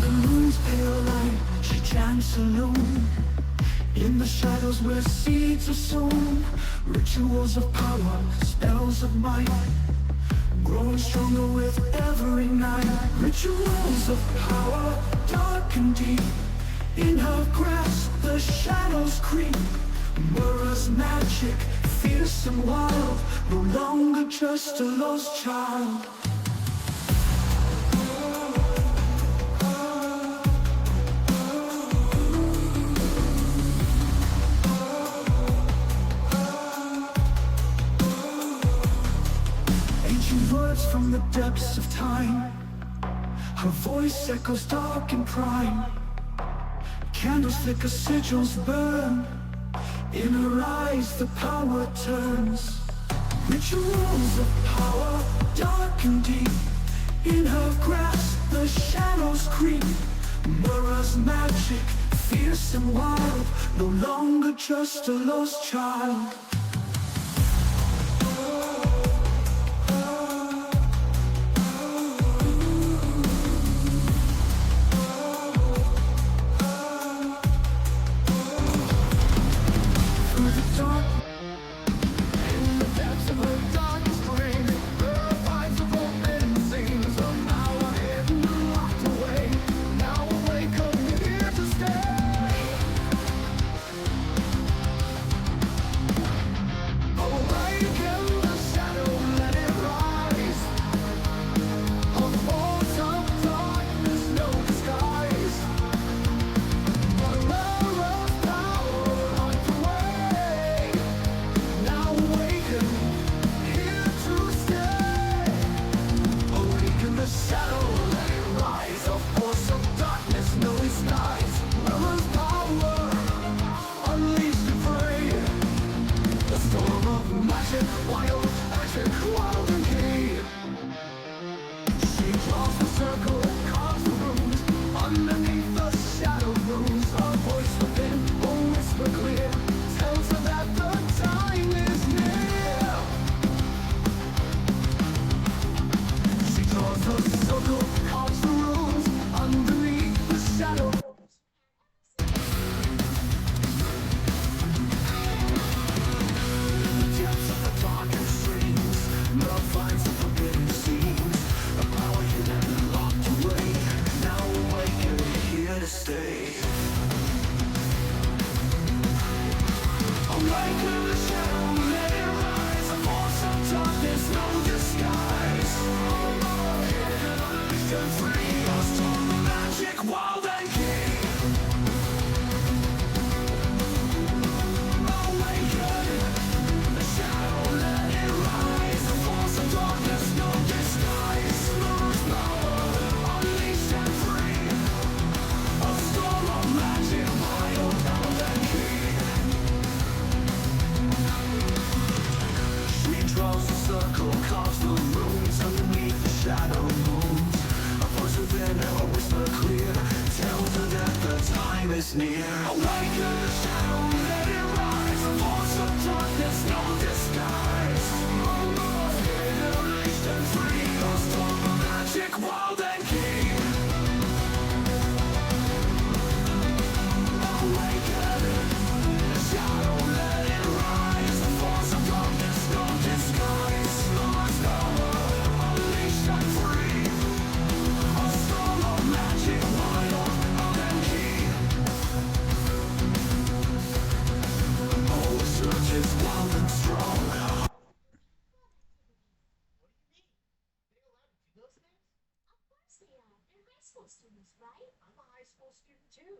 the moon's pale light, she chants alone. In the shadows where seeds are sown, rituals of power, spells of might, growing stronger with every night. Rituals of power, dark and deep. In her grasp the shadows creep. Mura's magic, fierce and wild, no longer just a lost child. Ancient words from the depths of time, her voice echoes dark and prime. Candles flicker, sigils burn. In her eyes the power turns. Rituals of power, dark and deep. In her grasp the shadows creep. Mura's magic, fierce and wild, no longer just a lost child. Is near. Awaken the shadow, let it rise. A force of darkness, no disguise. Unleashed and free, a storm of magic, wild and keen. Awaken the shadow, let it rise. A force of darkness, no disguise. Lost power, unleashed and free. A storm of magic, wild and keen. Is wild and strong. What do you mean? They allowed to do those things? Of course they are. They're high school students, right? I'm a high school student too.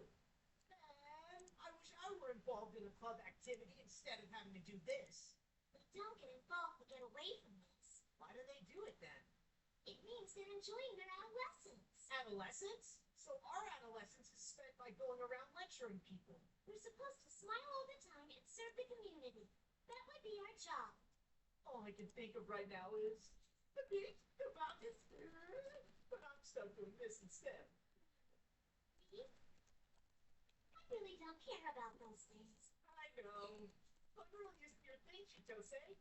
Man, I wish I were involved in a club activity instead of having to do this. But don't get involved to get away from this. Why do they do it then? It means they're enjoying their adolescence. Adolescence? So our adolescence is spent by going around lecturing people. We're supposed to smile all the time and serve the community. That would be our job. All I can think of right now is the beat, the mountains, but I'm stuck doing this instead. Me? I really don't care about those things. I know. But really isn't your thing, Chitose.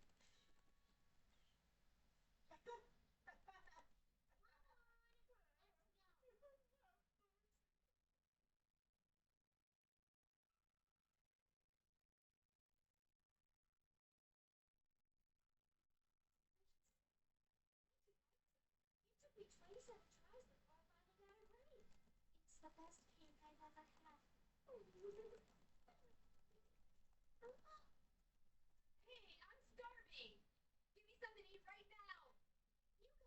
the best cake I've ever had. Hey, I'm starving. Give me something to eat right now. Hugo,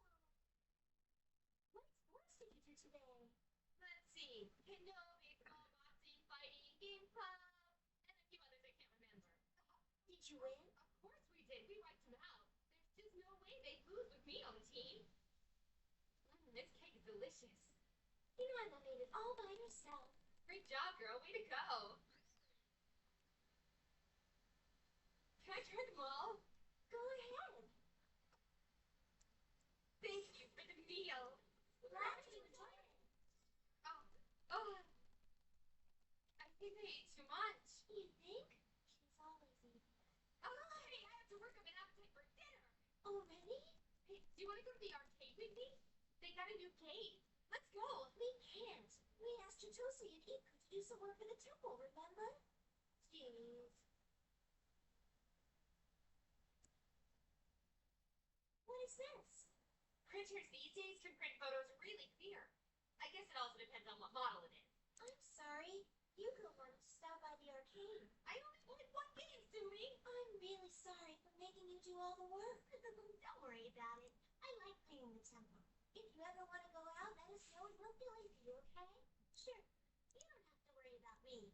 what sports did you do today? Let's see. Kendo, baseball, boxing, fighting, game club, and a few others I can't remember. Did you win? Of course we did. We wiped them out. There's just no way they'd lose with me on the team. This cake is delicious. You know Emma made it all by herself. Great job, girl. Way to go. Can I try them all? Go ahead. Thank you for the meal. Glad you enjoyed it. Oh, I think I ate too much. You think? She's always eating. Hey, I have to work up an appetite for dinner. Already? Hey, do you want to go to the arcade with me? They got a new game. Let's go. We can't. We asked Chitose and Iku to do some work for the temple, remember? Jeez. What is this? Printers these days can print photos really clear. I guess it also depends on what model it is. I'm sorry. Hugo wanted to stop by the arcade. I only played one game, Sumi. I'm really sorry for making you do all the work. Don't worry about it. I like cleaning the temple. If you ever want to go out, let us know and we'll fill in for you, okay? Sure. You don't have to worry about me.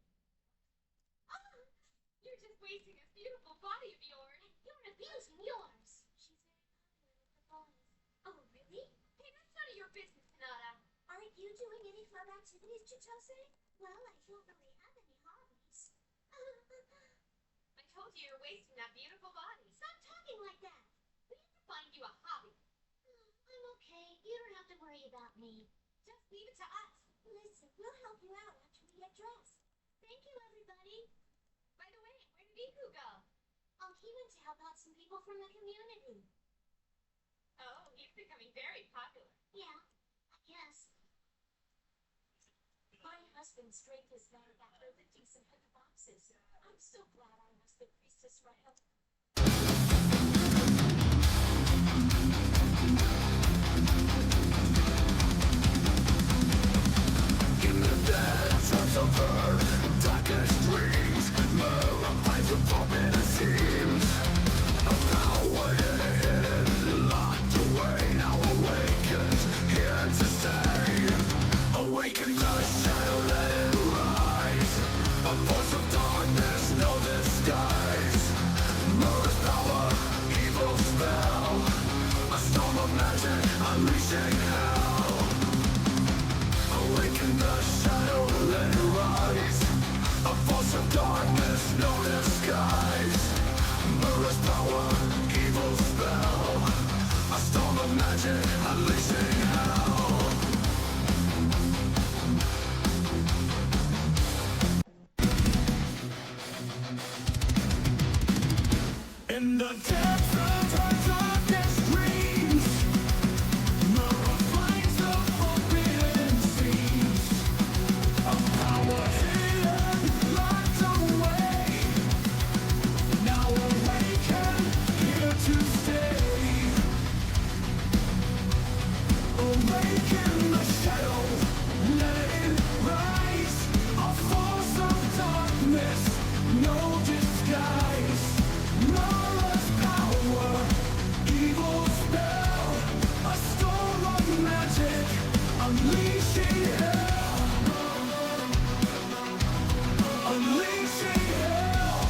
You're just wasting this beautiful body of yours. You're abusing yours. She's very popular with the boys. Oh, really? Hey, that's none of your business, Nada. Aren't you doing any fun activities, Chitose? Well, I don't really have any hobbies. I told you you're wasting that beautiful body. Stop talking like that. We have to find you a hobby. I'm okay. You don't have to worry about me. Just leave it to us. Listen, we'll help you out after we get dressed. Thank you, everybody. By the way, where did Iku go? He went to help out some people from the community. Oh, he's becoming very popular. Yeah, I guess. My husband's strength is better after lifting some heavy boxes. I'm so glad I was the priestess for help. In the depths of her darkest dreams, hides a forbidden seams of power hidden, locked away, now awakened, here to stay. Awaken the shadow, let it rise. A force of darkness, no disguise. Murder's power, evil spell. A storm of magic, unleashing hell. Awaken the shadow, let it rise. A force of darkness, no disguise. Murder's power, evil spell. A storm of magic, unleashing hell. In the depths of her darkest dreams, Mara finds the forbidden seams of power hidden, locked away. Now awaken, here to stay. Awaken the shadow, let it rise. A force of darkness, no disguise. Mara's power, evil spell, a storm of magic, unleashing hell. Unleashing hell.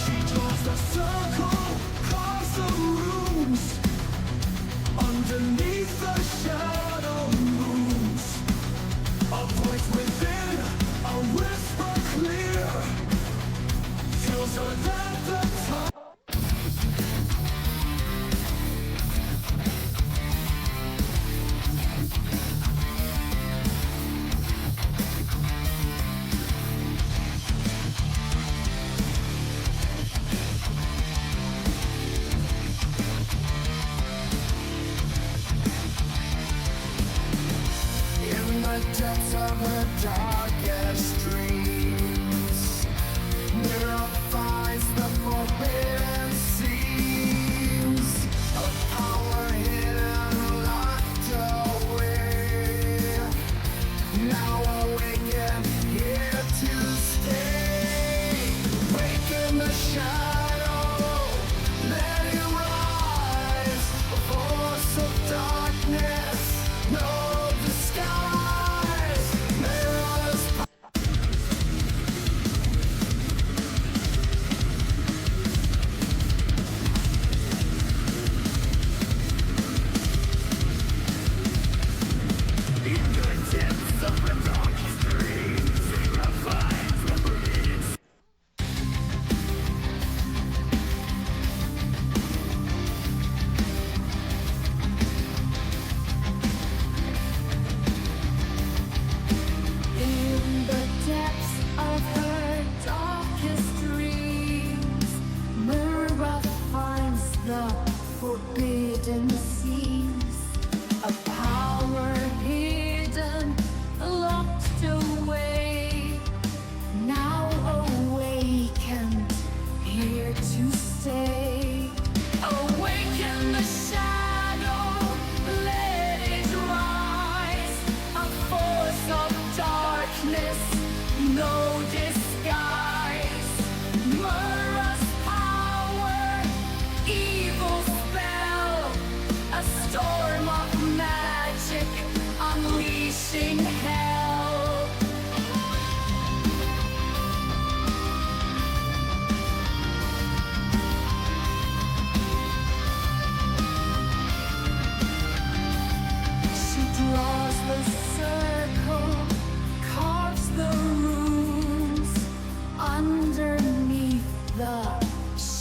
She draws the circle, carves the runes. Underneath the shadow moves. A voice within, a whisper clear. Feels her at the top. In the depths of her darkest dreams, Mira finds the forbidden seams of power hidden, locked away.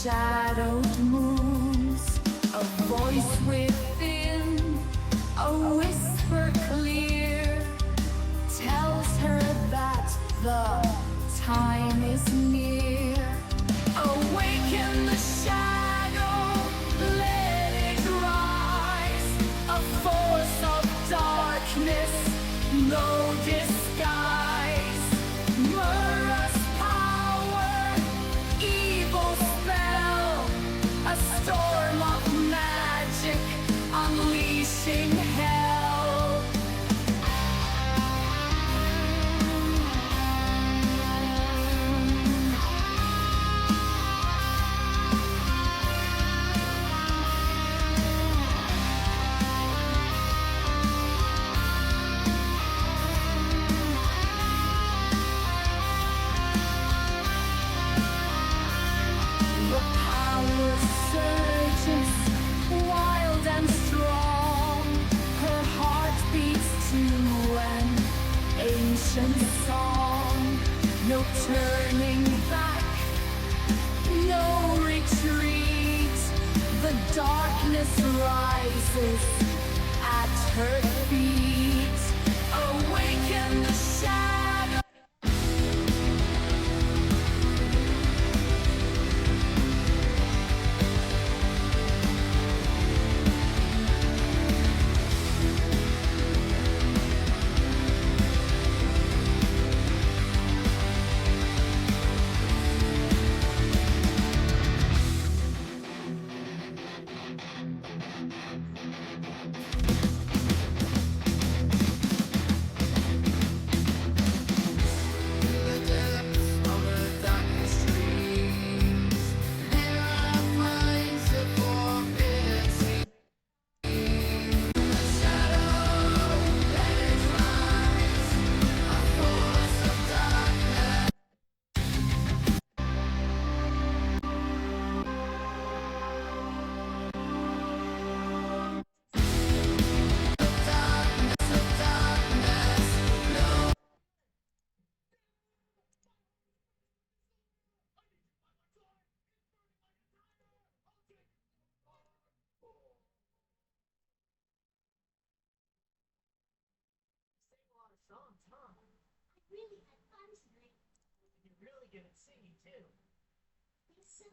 shadowed moons, a voice within, a whisper clear, tells her that the time is near. Awaken the shadow, let it rise, a force of darkness, no disguise. Murra's power, evil spell, a storm of magic, unleashing hell. The power surges, wild and strong. Her heart beats to an ancient song. No turning back, no retreat. The darkness rises at her feet. Awaken the shadow. Sing a lot of songs, huh? I really had fun tonight. You're really good at singing too. Think so?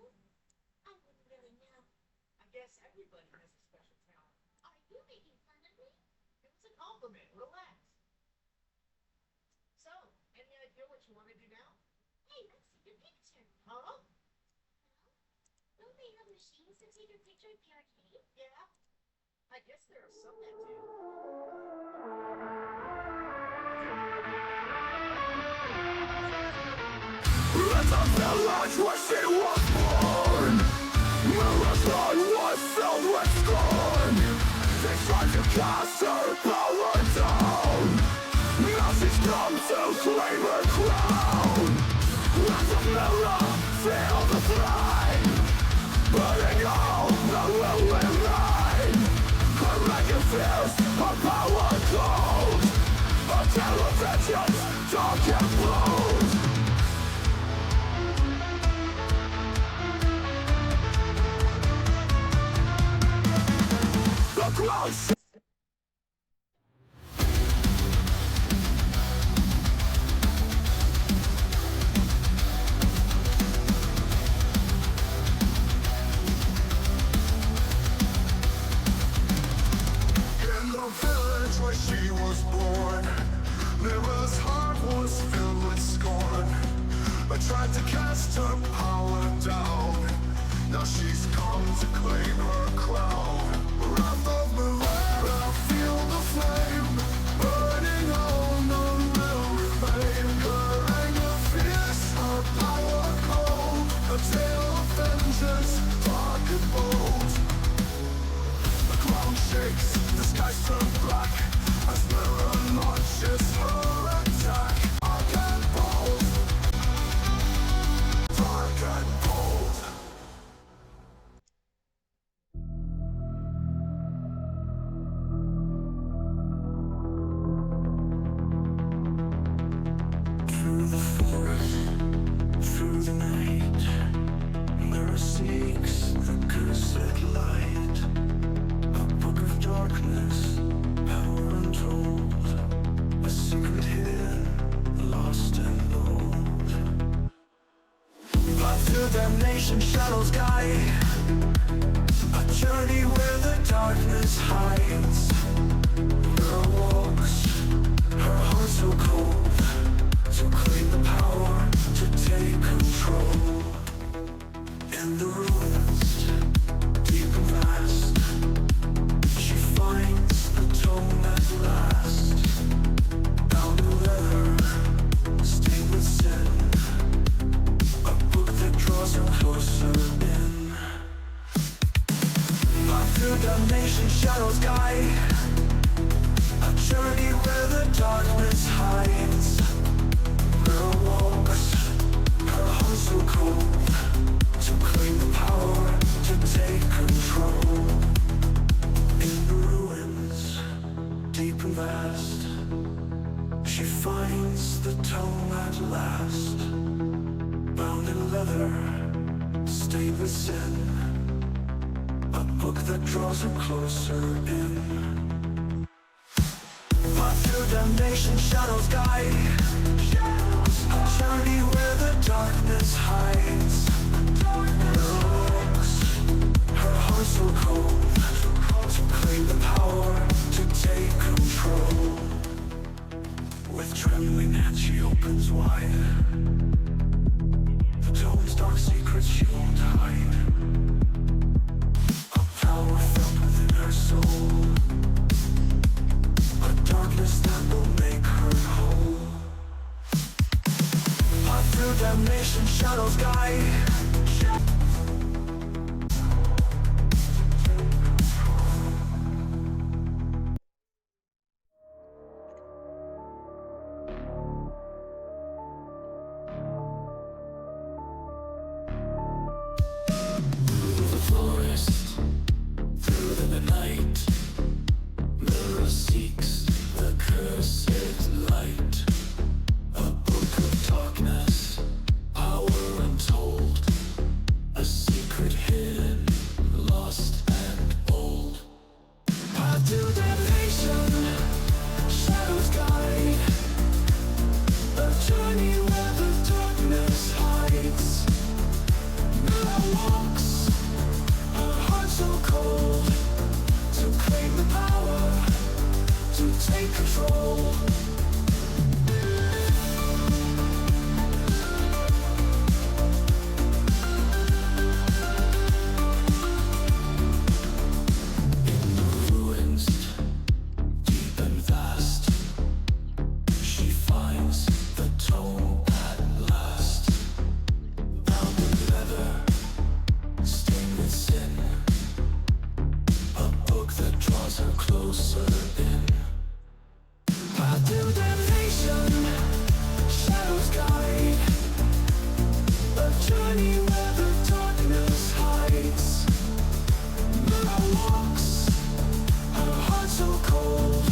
I wouldn't really know. I guess everybody has a special talent. Are you making fun of me? It was a compliment. Relax. So, any idea what you want to do now? Hey, let's see your picture. Huh? Don't they have machines to take your picture at the arcade? Yeah. I guess there are some that do. At the village where she was born, Marathon was filled with scorn. They tried to cast her power down. Now she's come to claim her crown. Let the mirror feel the flame, burning all the will remain. Her raging fears, her power cold, a tale of vengeance, dark and bold. The clouds in the village where she was born, Mira's heart was filled with scorn. I tried to cast her power down. Now she's come to claim her crown. Wrath of Mira, feel the flame, burning all none will remain. Her anger fierce, her power cold, a tale of vengeance, dark and bold. The ground shakes, the skies turn black, as Mira launches her attack. Dark and bold, dark and bold. Through the forest, through the night, Mira sees untold, a secret hidden, lost and old. Path to damnation, shadows guide, a journey where the darkness hides. Her walks, her heart so cold, to claim the power to take control. In the ruins, deep and vast, she finds the tome at last. Bound in leather, stained with sin, a book that draws her closer in. Path through damnation, shadows guide, a journey where the darkness hides. Her walks, her heart so cold, to claim the power to take control. In the ruins, deep and vast, she finds the tome at last. Bound in leather, stained with sin, a book that draws her closer in. Path through damnation, shadows guide, a journey where the darkness hides. Her walks, her heart so cold, to claim the power to take control. With trembling hands she opens wide, the tome's dark secrets she won't hide. A power felt within her soul, a darkness that will make her whole. Path through damnation, shadows guide. Forest, through the night, mirror seeks the cursed light. A book of darkness, power untold, a secret hidden, lost and old. Path to damnation, shadows guide, a journey where the darkness hides. Mirror walks, so cold, to claim the power to take control. In the ruins, deep and vast, she finds the tome at last. Bound with leather, stained with sin, that draws her closer in. Path to damnation, shadows guide, a journey where the darkness hides. Mirror walks, her heart so cold,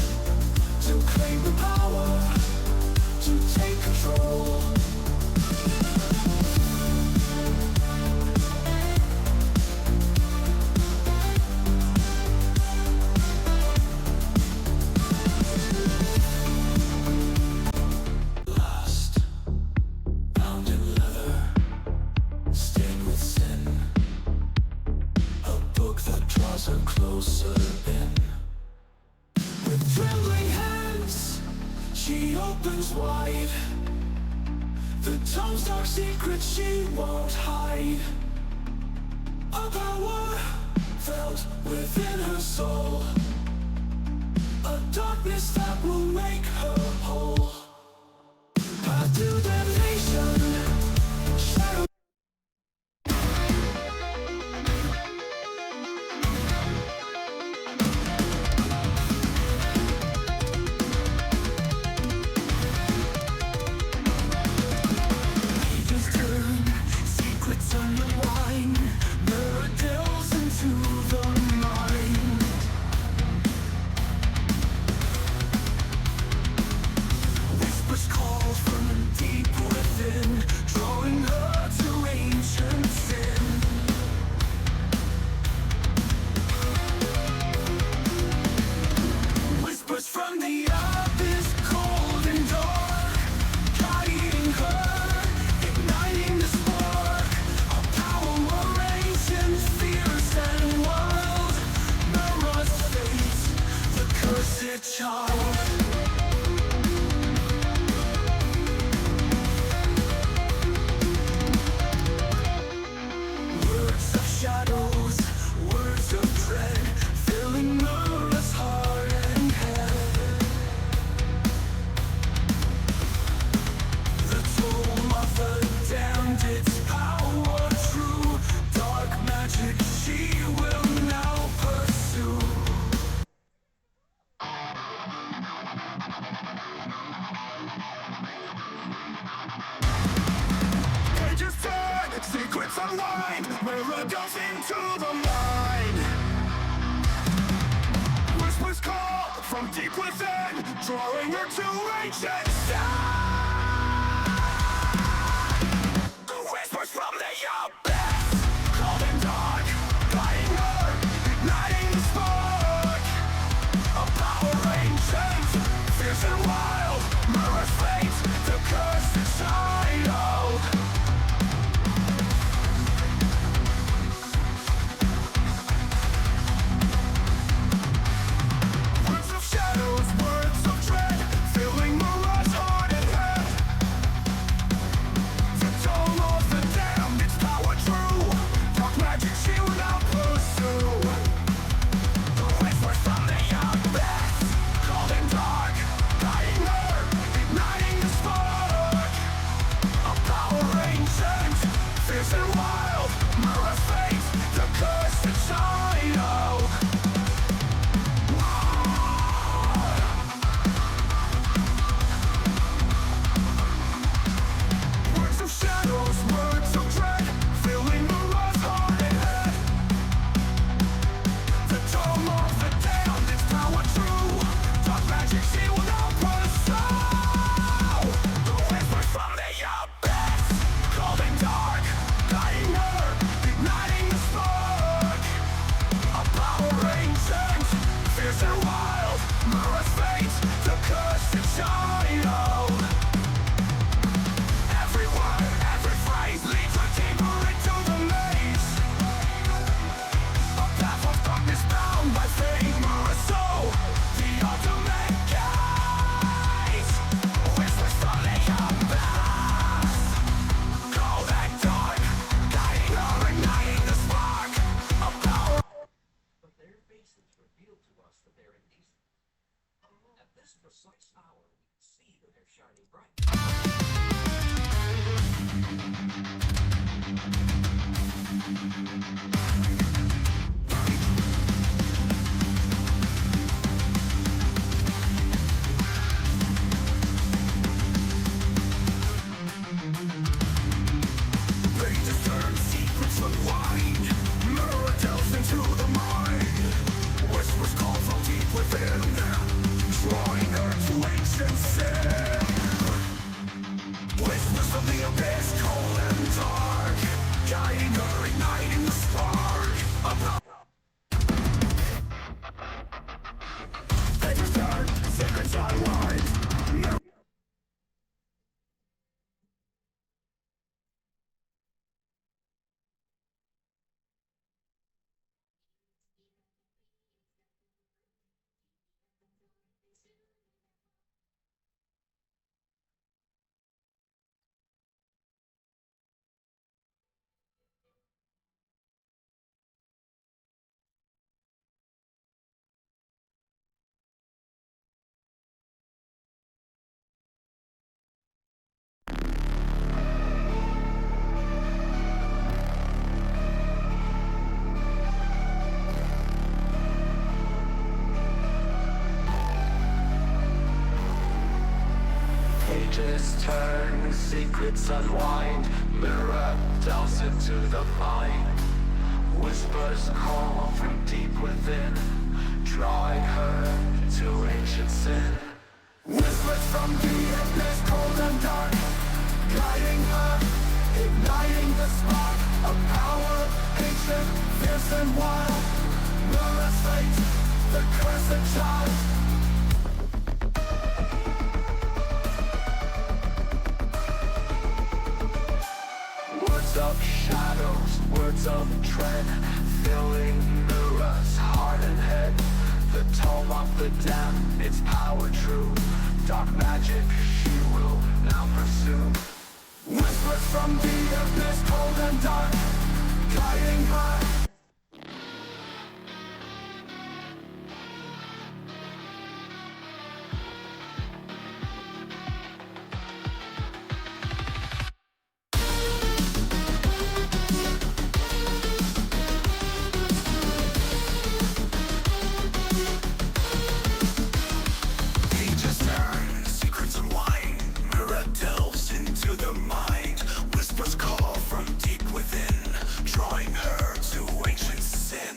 to claim the power to take control. Her closer in. With trembling hands, she opens wide, the tome's dark secrets she won't hide. A power felt within her soul, a darkness that will make her whole. Path to damnation, shadow. Unwind, mirror delves into the mind. twisted child. Words of shadows, words of dread, filling Mura's heart and head. The tomb of the damned, its power true, dark magic she will now pursue. Pages turn, secrets unwind, mirror goes into the mind. Whispers call from deep within, drawing her to ancient sound. Whispers from the abyss, cold and dark, guiding her, igniting the spark. A power ancient, fierce and wild, mirror's fate, the cursed child. Words of shadows, words of dread, filling Mura's heart and head. The tone of the damned, its power true, dark magic she will now pursue. The whispers from the abyss, cold and dark, guiding her, igniting the spark. A power ancient, fierce and wild, Mura's fate, the cursed child. Words of shadows, words of dread, filling Mura's heart and head. The tome of the damned, its power true, dark magic she will now pursue. The whispers from the abyss, cold and dark, guiding her, igniting the spark. A power ancient, fierce and wild, Mura's fate, the cursed child. Every word, every phrase leads her deeper into the maze. A path of darkness bound by fate, Mura's soul, the ultimate gaze. Whispers from the abyss, cold and dark, guiding her, igniting the spark. A power. But their faces reveal to us that they're indecent. At this precise hour, we can see that they're shining bright. Pages turn, secrets unwind, mirror delves into the mind. Whispers call from deep within, drawing her to ancient sin. Whispers from the abyss, cold and dark, guiding her, igniting the spark. Pages turn, secrets unwind. Pages turn, secrets unwind, mirror delves into the mind. Whispers call from deep within, drawing her to ancient sin. Whispers from the abyss, cold and dark, guiding her, igniting the spark. A power ancient, fierce and wild, Mura's fate, the cursed child. Words of shadows, words of dread, filling Mura's heart and head. the tome of the damned, its power true. Dark magic she will now pursue. Whispers from the abyss, cold and dark, guiding her. Pages turn, secrets unwind, mirror delves into the mind. Whispers call from deep within, drawing her to ancient sin.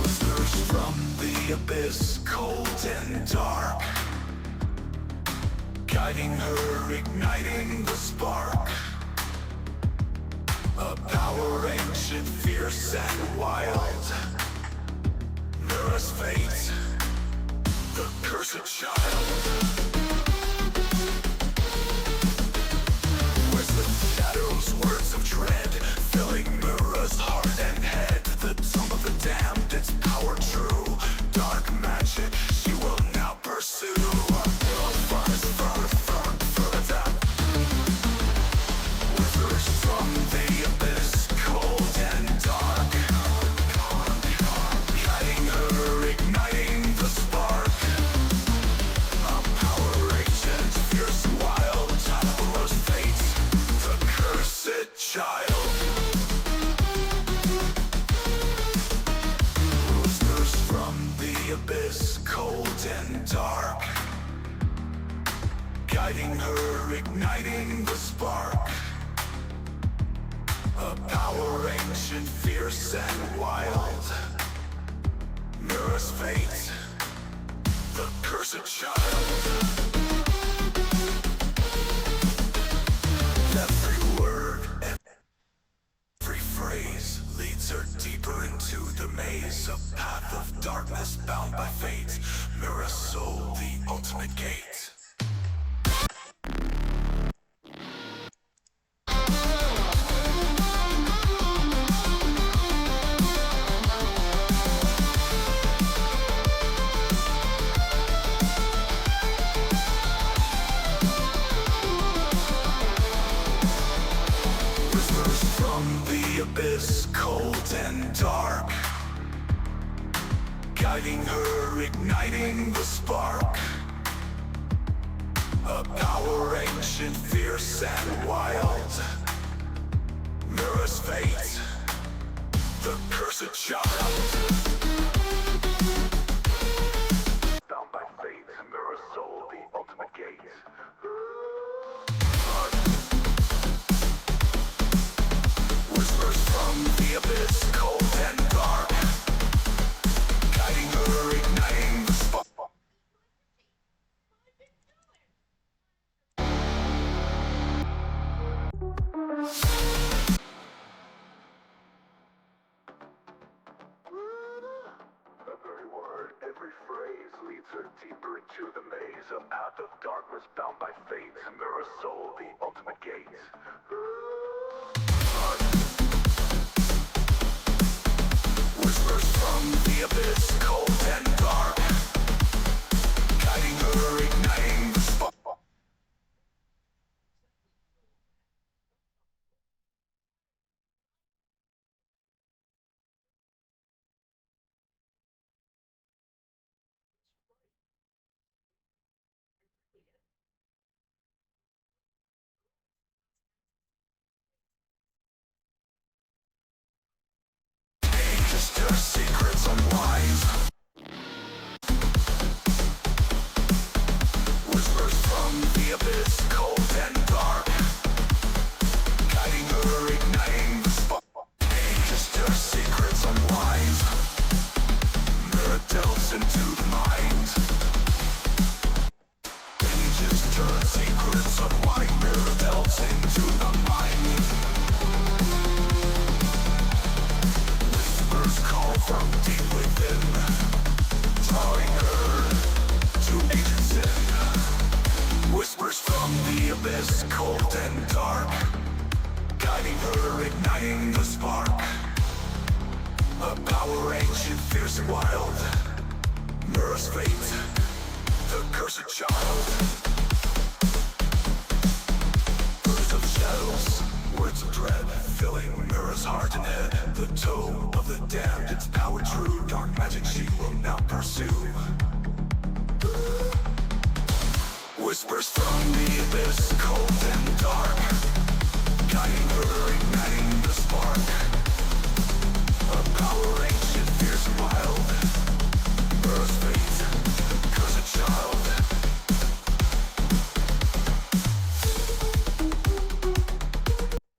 Whispers from the abyss, cold and dark, guiding her, igniting the spark. A power ancient, fierce and wild, mirrors fate, the cursed child. Where's the shadows, words of dread, filling mirrors, heart and head. The tomb of the damned, its power true. Dark magic she will now pursue. Whispers from the abyss, cold and dark, guiding her, igniting the spark. A power ancient, fierce and wild, Tyler's fate, the cursed child. Whispers from the abyss, cold and dark, guiding her, igniting the spark. A power ancient, fierce and wild, mirrors fate, the cursed child. Every word, every phrase leads her deeper into the maze. A path of darkness bound by fate, mirror soul, the ultimate gate. Whispers from the abyss, cold and dark, guiding her, igniting the spark. A power ancient, fierce and wild, mirrors fate, the cursed child. Bound by fate, mirror soul, the ultimate gate. Whispers from the abyss, cold and dark, guiding her, igniting the spark. Every word, every phrase leads her deeper into the maze. A path of darkness bound by fate, mirror soul, the ultimate gate. Whispers from the abyss, cold and dark, guiding her, igniting the spark. Just her secrets unwind. Whispers from the abyss, cold and dark, guiding her, igniting the spark. Just her secrets unwind. Mirror delves into the mind. Just her secrets unwind. Mirror delves into the mind. Whispers call from deep within, drawing her to ancient sin. Whispers from the abyss, cold and dark, guiding her, igniting the spark. A power ancient, fierce and wild. Mirror's fate, the cursed child. Birds of shadows, words of dread, filling Mirror's heart and head. The toe of the damned, its power true. Dark magic she will now pursue. Whispers from the abyss, cold and dark, guiding her, igniting the spark. A power ancient, fierce and wild. Mirror's fate, cursed child.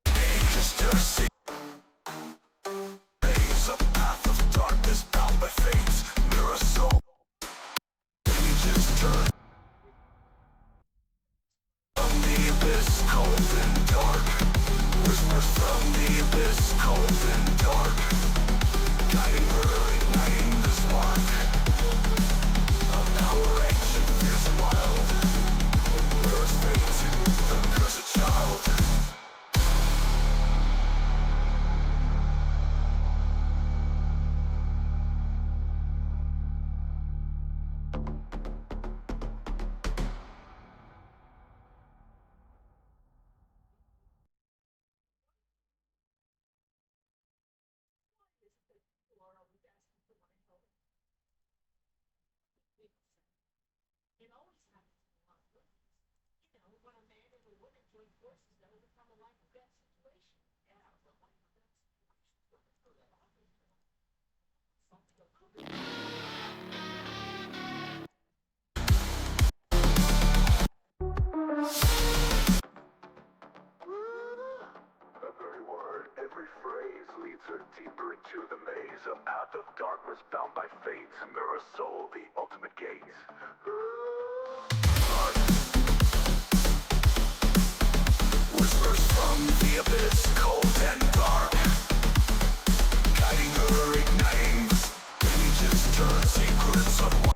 Ages to see. Maze, a path of darkness bound by fate. Mirror soul. Ages turn. From the abyss, cold and dark. Whispers from the abyss, cold and dark, guiding her, igniting the spark. A power ancient, fierce and wild. Mirror's fate, the cursed child. It always happens in a lot of movies. You know, when a man and a woman join forces to overcome a life or death situation. Yeah, the life or death situation. Something a little bit. Every word, every phrase leads her deeper into the maze. A path of darkness bound by fate. Mirror soul, the ultimate gate. Whispers from the abyss, cold and dark, guiding her, igniting the pages, turn secrets unwind.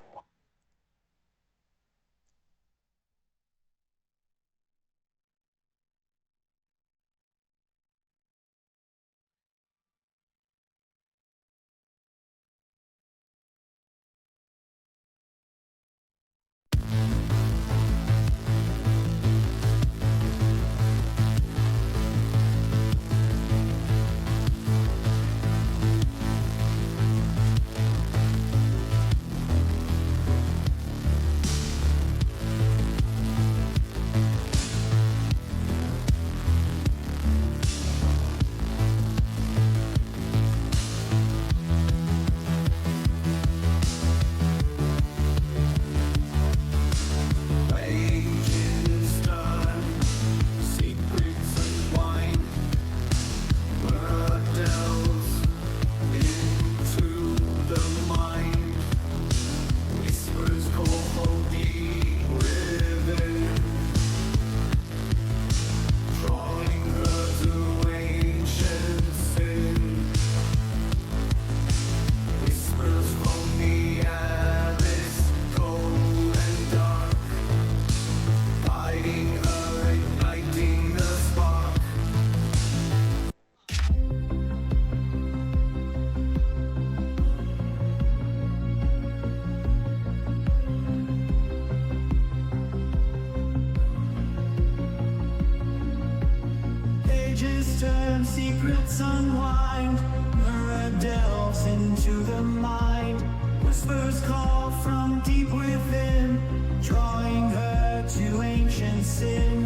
Turn, secrets unwind. Mirror delves into the mind. Whispers call from deep within, drawing her to ancient sin.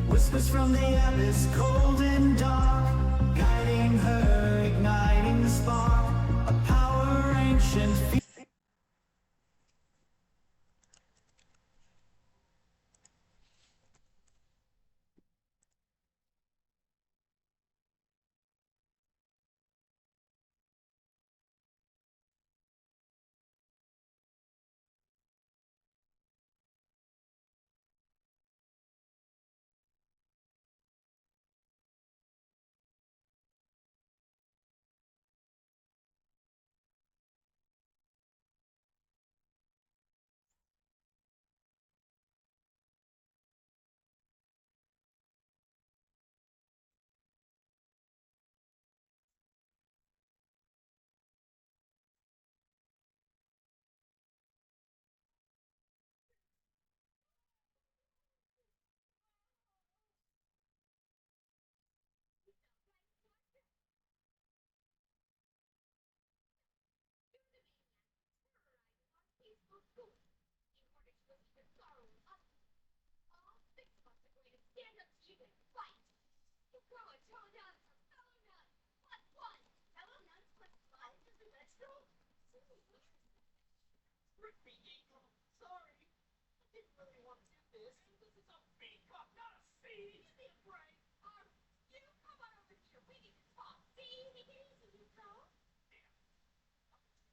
Whispers from the abyss, cold and dark, guiding her, igniting the spark. A power ancient. Rip me, Eagle. Sorry. I didn't really want to do this. This is a B cup, not a C. Give me a break. You come on over here. We need to talk. See? Take it easy, Eagle. Damn.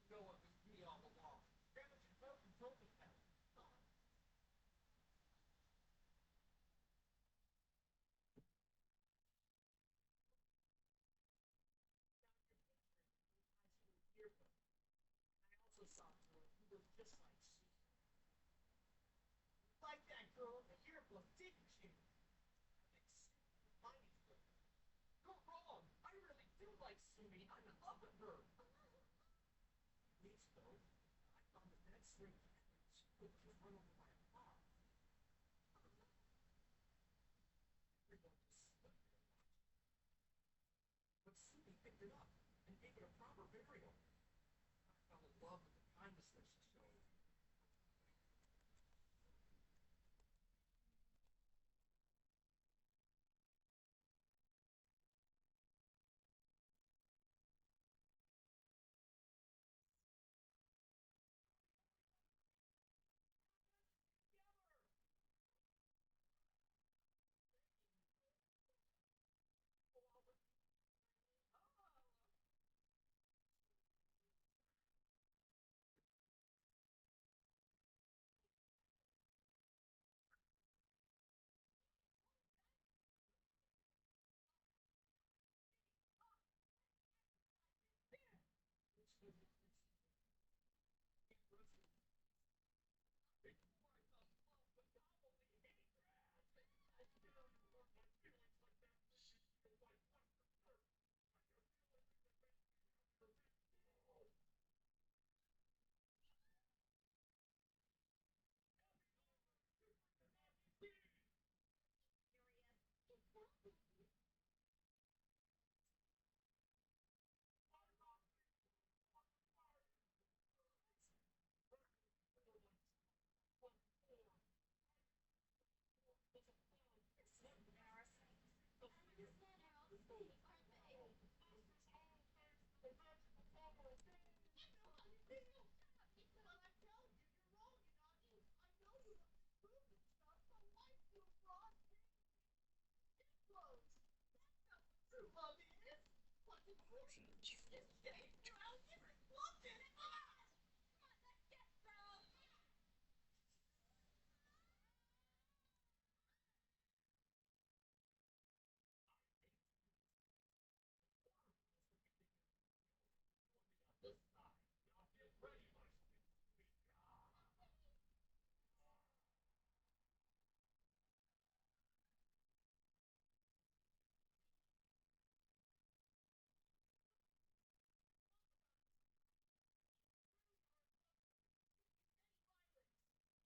You know it was me all along. Damn it, you both told me that. Yearbook. I also saw a girl who looked just like Sue. Like that girl in the yearbook, didn't you? I think Sue reminded you of her. You're wrong. I really do like Sumi. I'm in love with her. Weeks ago, I found a dead string she was just run over by a car. Everyone just stood there watching. But Sumi picked it up and gave it a proper burial. I fell in love with the kindness that she showed. True love is. What did you get around here and loved it? Come on, let's get some. This side. Now get ready, my sweet.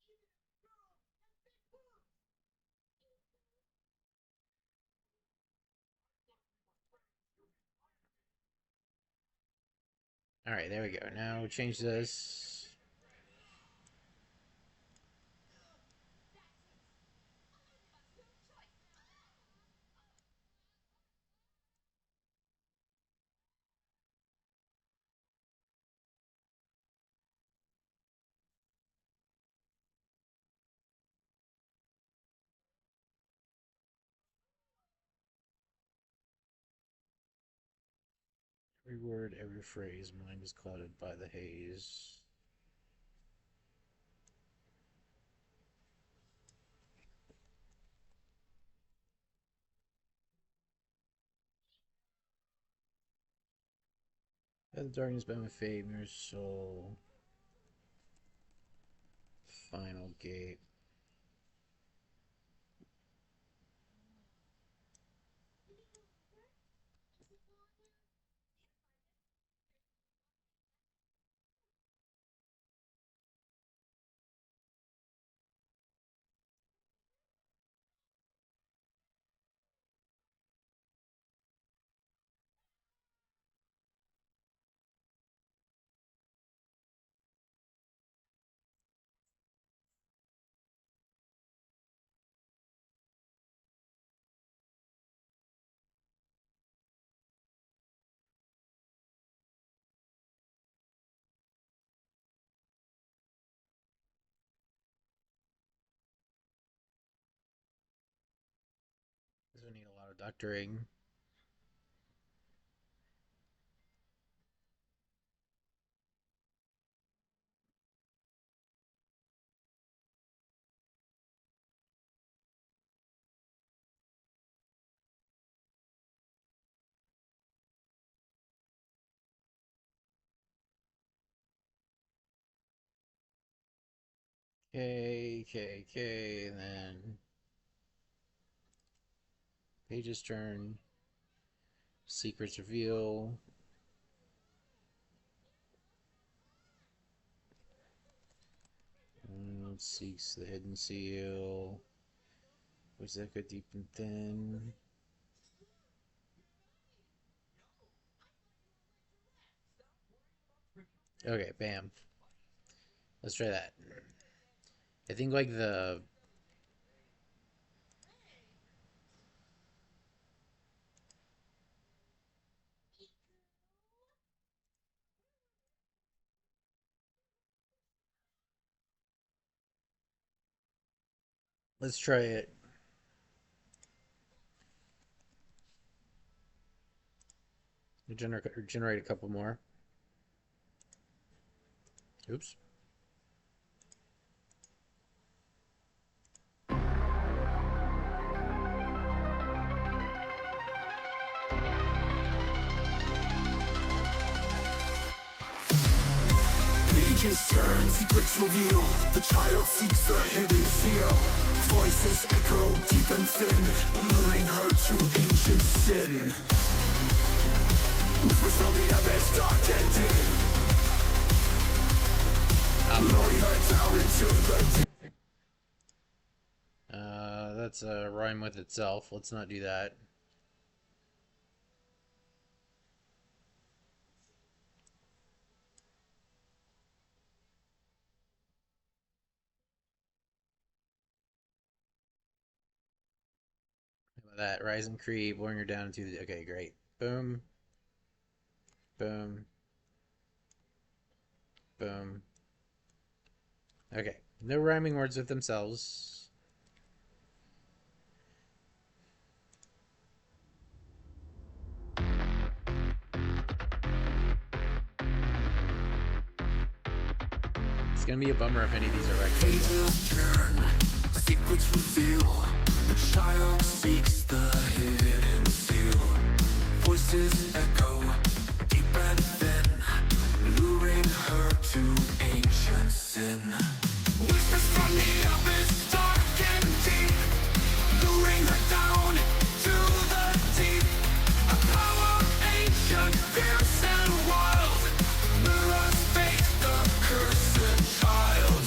Even if girls have big boobs. All right, there we go. Now change this. Every word, every phrase, mind is clouded by the haze. The darkness by my fate, mirror soul. Final gate. doctoring. K, and then pages turn, secrets reveal. Seeks the hidden seal. Was that good deep and thin? Okay, bam. Let's try that. I think like the let's try it. Generate a couple more. Oops. Pages turn, secrets reveal. The child seeks the hidden seal. Voices echo deep and thin, luring her to ancient sin. Whispers from the abyss, dark and dim, luring her down into the deep. That's a rhyme with itself. Let's not do that. How about that? Rise and creep, lowering her down into the. Okay, great. Boom. Boom. Boom. Okay. No rhyming words with themselves. It's gonna be a bummer if any of these are right. Pages turn, secrets reveal. The child seeks the hidden seal. Voices echo deep and thin, luring her to ancient sin. Whispers from the abyss, dark and deep, luring her down to the deep. A power ancient, fierce and wild, mirrors fate, the cursed child.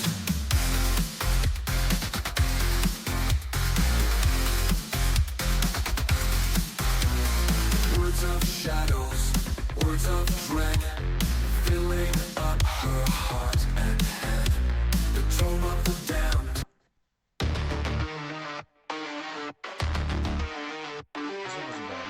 Words of shadows, words of dread, filling up her heart and head. The tome of the damned. This one wasn't bad.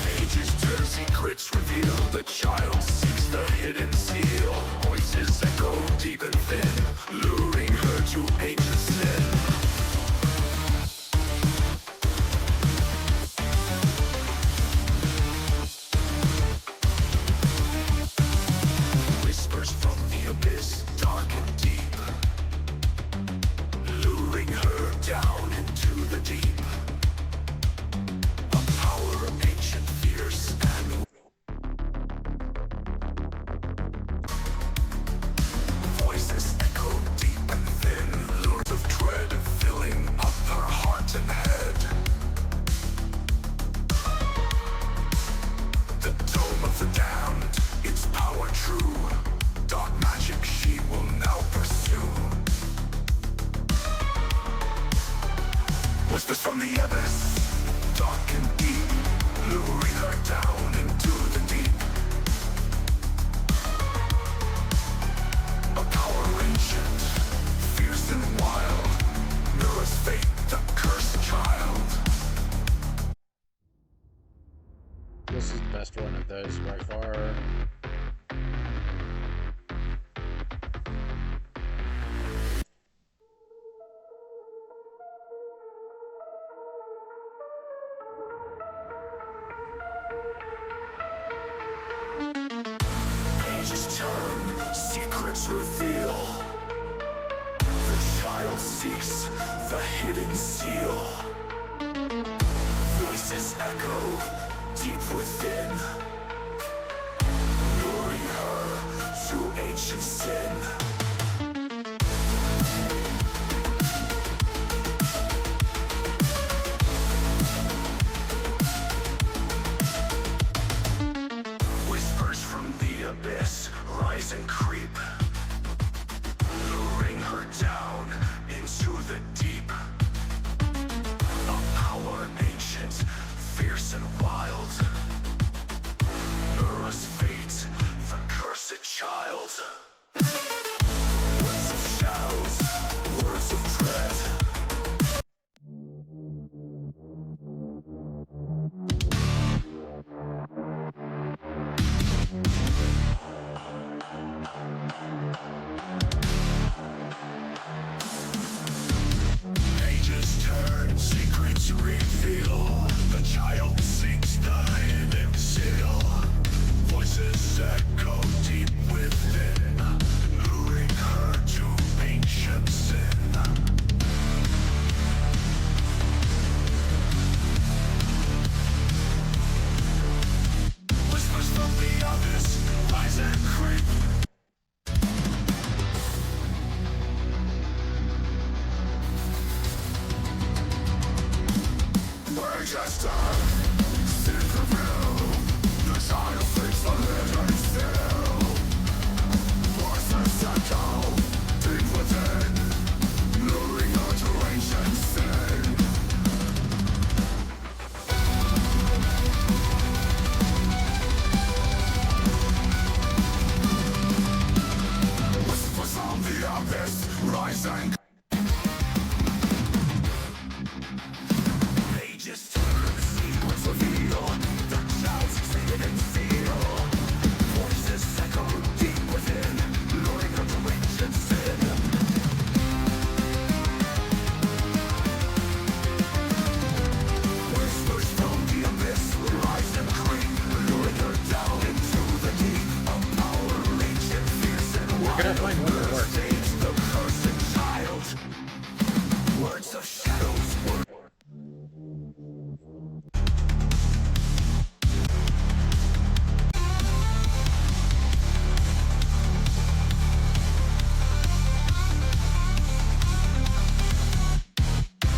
Pages turn, secrets reveal. The child seeks the hidden seal. Voices echo deep and thin, luring her to ancient sin. Whispers from the abyss, dark and deep, luring her down into the deep. A power ancient, fierce, and voices echo deep and thin, lures of dread filling up her heart and head. The tome of the damned, its power true. Dark magic she will now pursue. Whispers from the abyss, dark and deep, luring her down into the deep. A power ancient, fierce and wild, mirrors fate, the cursed child. This is the best one of those by far. words reveal. The child seeks the hidden seal. Voices echo deep within, luring her to ancient sin. Whispers from the abyss rise and creep, luring her down into the deep. A power ancient, fierce and wild. Ura's fate, the cursed child. Words of shadows, words of dread. Pages turn, secrets reveal. The child seeks the hidden seal. Voices echo deep within, luring her to ancient sin. Whispers from the abyss rise and creep. Register, seek the view. The child seeks the hidden seal. Voices echo deep within, luring her to ancient sin. Whispers from the abyss rise and pages turn, secrets reveal. The child seeks the hidden seal. Voices echo deep within, luring her to ancient sin. Whispers from the abyss rise and creep, luring her down into the deep. A power ancient, fierce and wild. We're gonna find one that works. Saves the cursed child. Words of shadows, words.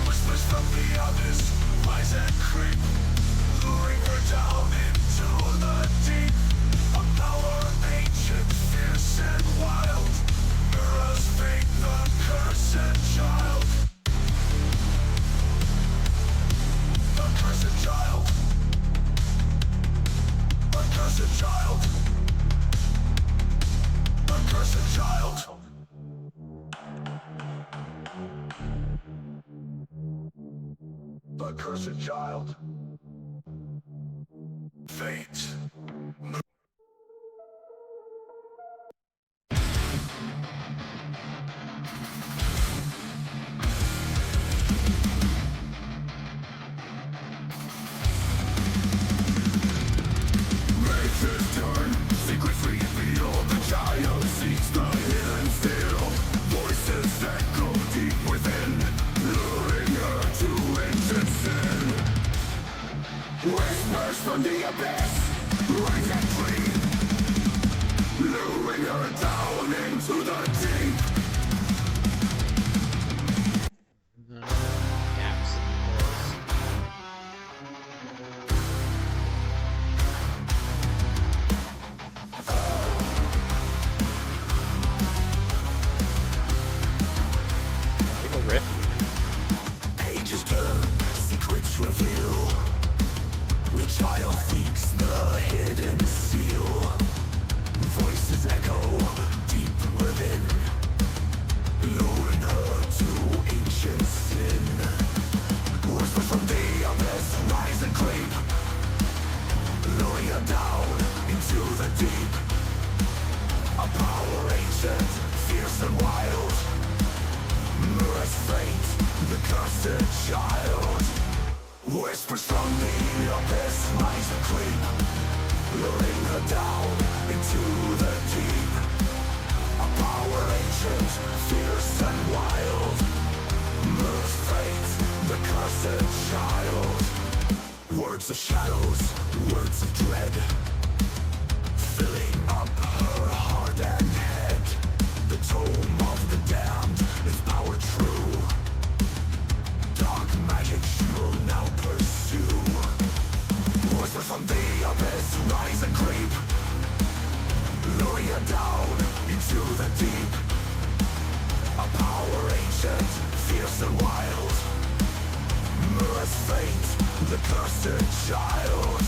Whispers from the abyss rise and creep, luring her down into the deep. A power ancient, fierce and wild. Ura's fate, the cursed child. The cursed child. The cursed child. The cursed child. The cursed child. Fate. Pages turn, secrets reveal. The child seeks the hidden seal. Voices echo deep within, luring her to ancient sin. Whispers from the abyss rise and creep, luring her down into the deep. Gaps in the walls. People riff. Pages turn, secrets reveal. The child seeks the hidden seal. Voices echo deep within, luring her to ancient sin. Whispers from the abyss rise and creep, luring her down into the deep. A power ancient, fierce and wild. Ura's fate, the cursed child. Whispers from the abyss rise and creep, luring her down into the deep. A cursed child. Words of shadows, words of dread, filling up her heart and head. The tome of the damned is power true. Dark magic she will now pursue. Voices from the abyss rise and creep, luring her down into the deep. A power ancient, fierce and wild, Mura's fate, the cursed child.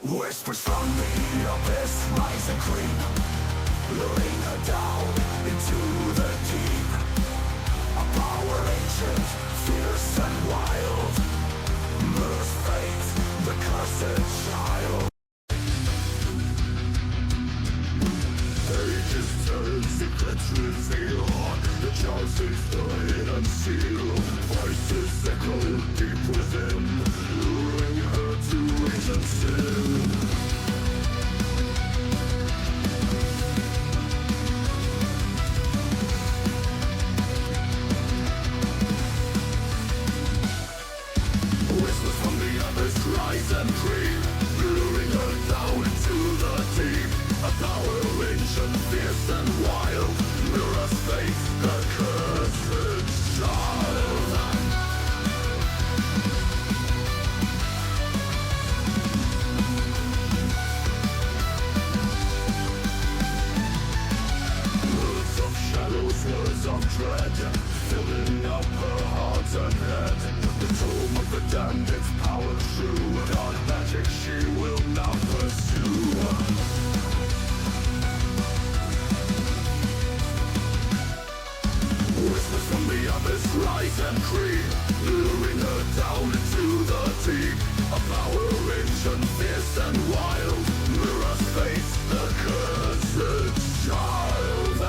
Whispers from the abyss rise and creep, luring her down into the deep. A power ancient, fierce and wild, Mura's fate, the cursed child. Pages turn, secrets reveal, the child sees the hidden seal. Voices echo deep within, luring her to ancient sin. Whispers from the abyss rise and creep, luring her down into the deep. A power ancient, fierce and wild, Mira's fate, the cursed child. Words of shadows, words of dread, filling up her heart and head. The tome of the damned, its power true. Dark magic she will now pursue. Whispers from the abyss rise and creep, luring her down into the deep. A power ancient, fierce and wild, Mira's fate, the cursed child.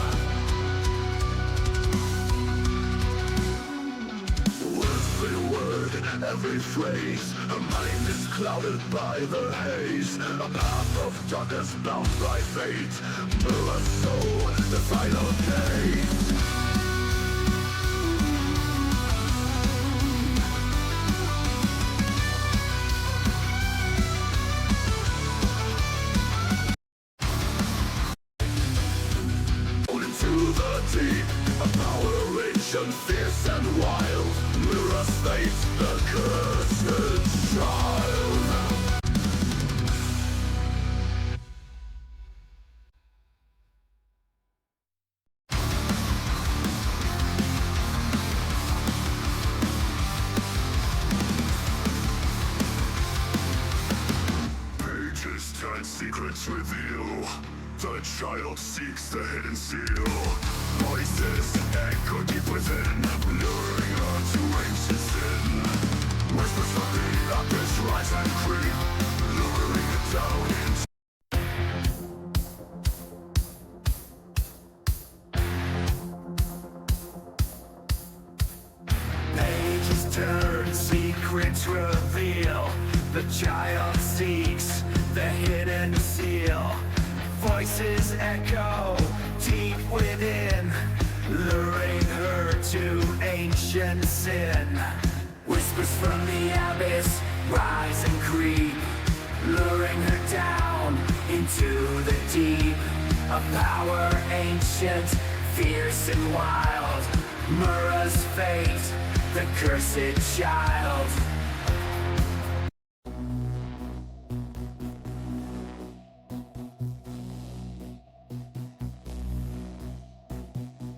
Every word, every phrase, her mind is clouded by the haze. A path of darkness bound by fate, Mira's soul, the final gate. Into the deep, a power ancient, fierce and wild, Mira's fate, the cursed child. Pages turn, secrets reveal. The child seeks the hidden seal. Voices echo deep within, luring her to ancient sin. Whispers from the abyss rise and creep, luring it down into pages turn, secrets reveal. The child seeks the hidden seal. Voices echo deep within, luring her to ancient sin. Whispers from the abyss rise and creep, luring her down into the deep. A power ancient, fierce and wild, Mura's fate, the cursed child.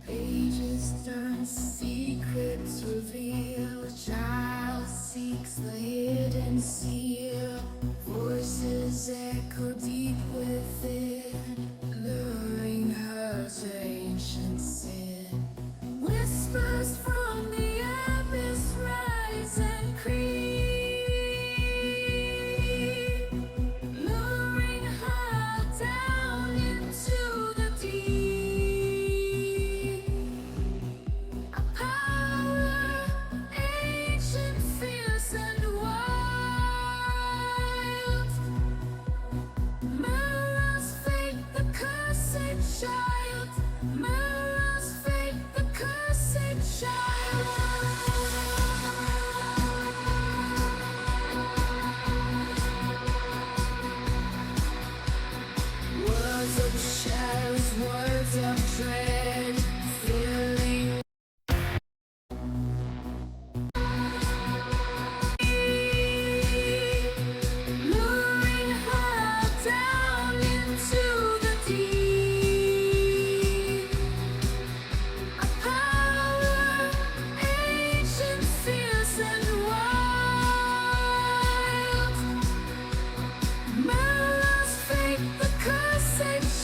Pages turn, secrets reveal. A child seeks the hidden seal. Voices echo deep within, luring her to ancient sin. Whispers from the abyss rise and creep, luring her down into the deep. A power ancient, fierce and wild,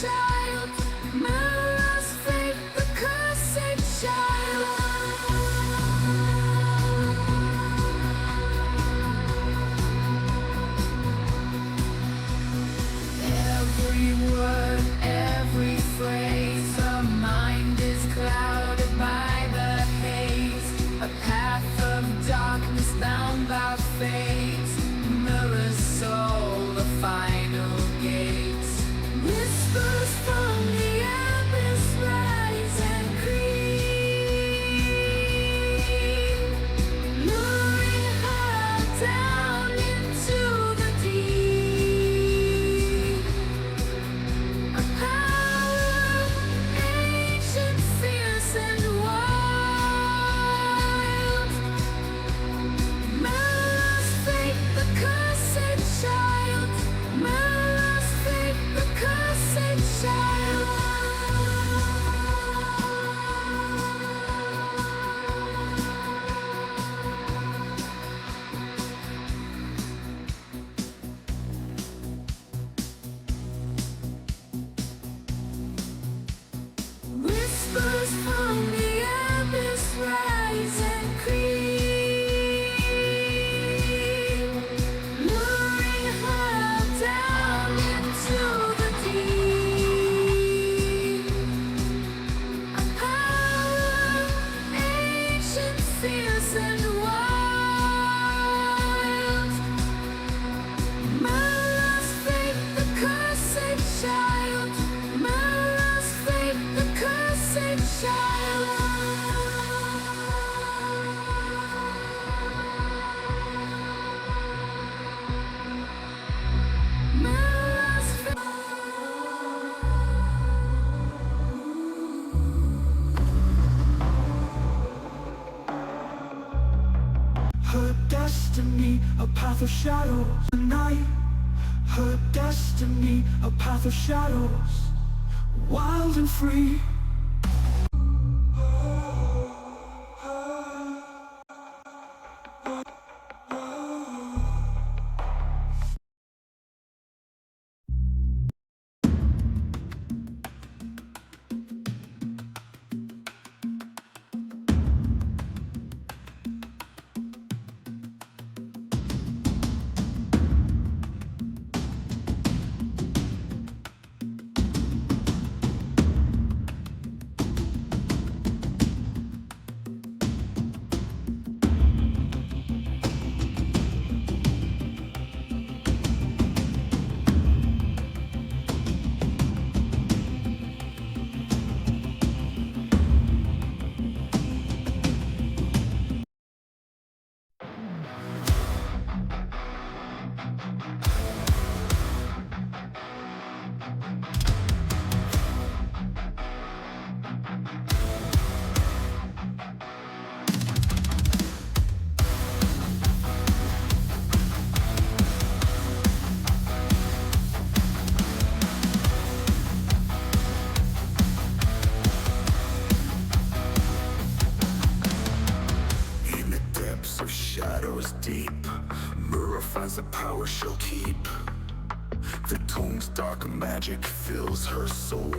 child, Mirror's fate, the cursed child. Every word, every phrase, her mind is clouded by the haze. A path of darkness bound by fate. Mirror's soul, the final gates. Whispers from the abyss rise and creep, luring her down into the deep. A power, ancient, fierce, and wild. Mirror's fate, the cursed child. Mirror's fate, the cursed child. Whispers from the abyss rise and creep, luring her down into the deep. A power, ancient, fierce, and wild. Mirror's fate, the cursed child. Mirror's fate, the cursed child. Mirror's Her destiny, a path of shadows. The night, her destiny, a path of shadows. Wild and free. In the depths of shadows deep, Mirror finds the power she'll keep. The tone's dark magic fills her soul,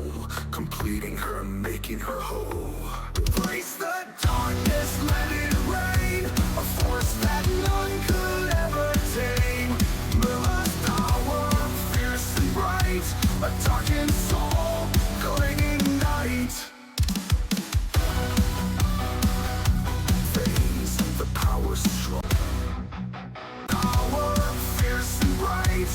completing her, making her whole. Embrace the darkness, let it rain, a force that none could ever tame. Mirror's power, fierce and bright, a darkened soul, clinging night. Veins, the power strong. Power, fierce and bright.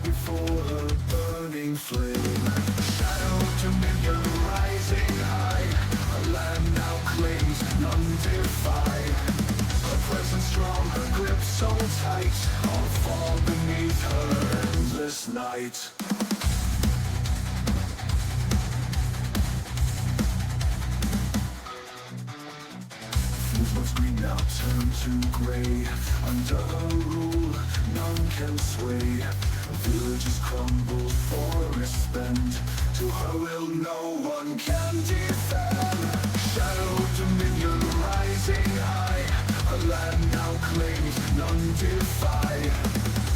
before her burning flame. Shadow dominion rising high, a land now claims, none defy. Her presence strong, her grip so tight, all fall beneath her endless night. What's green now turn to gray. Under her rule, none can sway. Villages crumble, forests bend. To her will no one can defend. Shadow dominion rising high, a land now claims, none defy.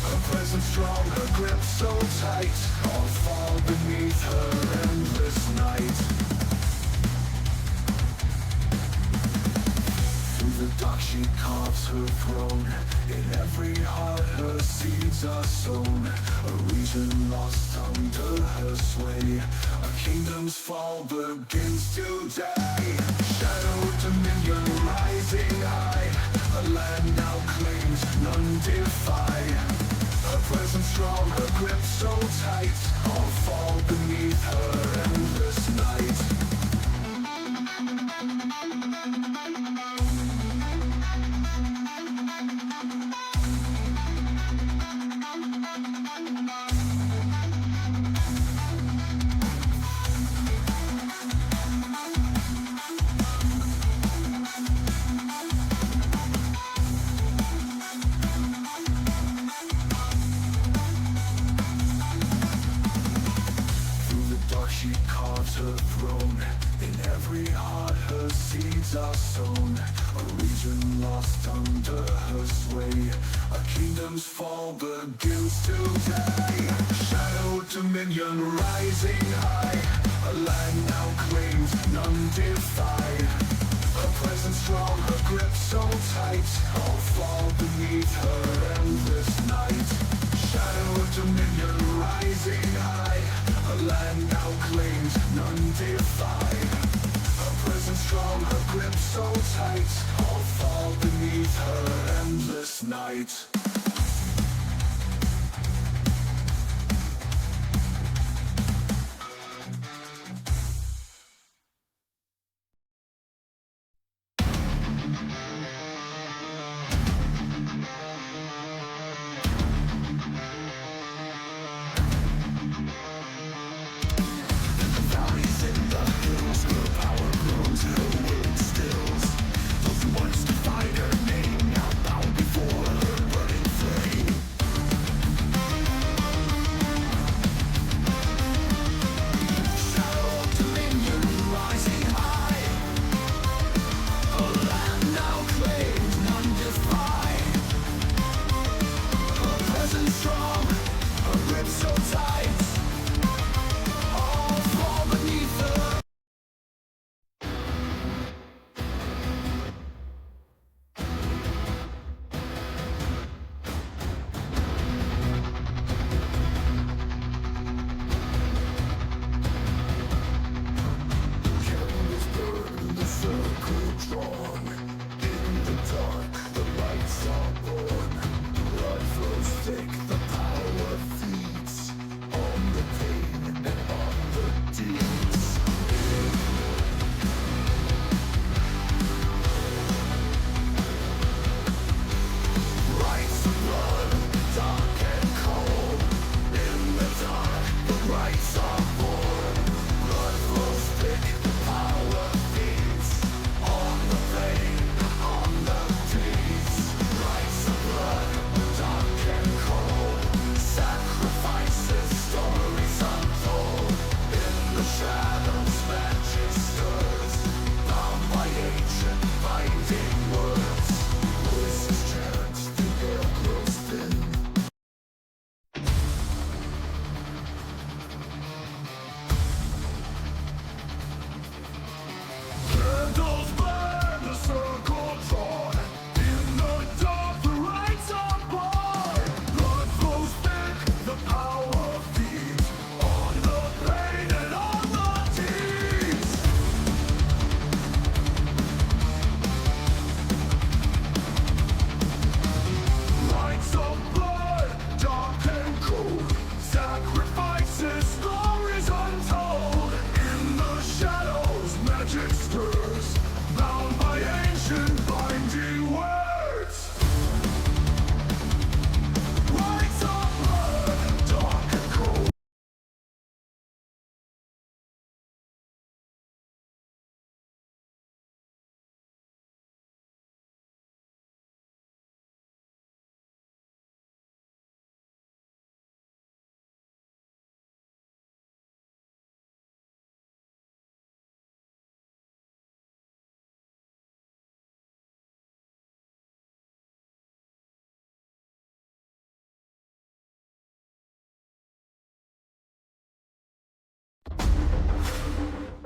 Her presence strong, her grip so tight, all fall beneath her endless night. The dark she carves her throne. In every heart her seeds are sown. A region lost under her sway. A kingdom's fall begins today. Shadow dominion rising high, a land now claims, none defy. Her presence strong, her grip so tight, all fall beneath her endless night. She carves her throne. In every heart her seeds are sown. A region lost under her sway. A kingdom's fall begins today. Shadow dominion rising high, a land now claims, none defy. Her presence strong, her grip so tight, all fall beneath her endless night. Shadow dominion rising high, a land now claims, none defy. Her presence strong, her grip so tight, all fall beneath her endless night. Fight her name, now bow before her burning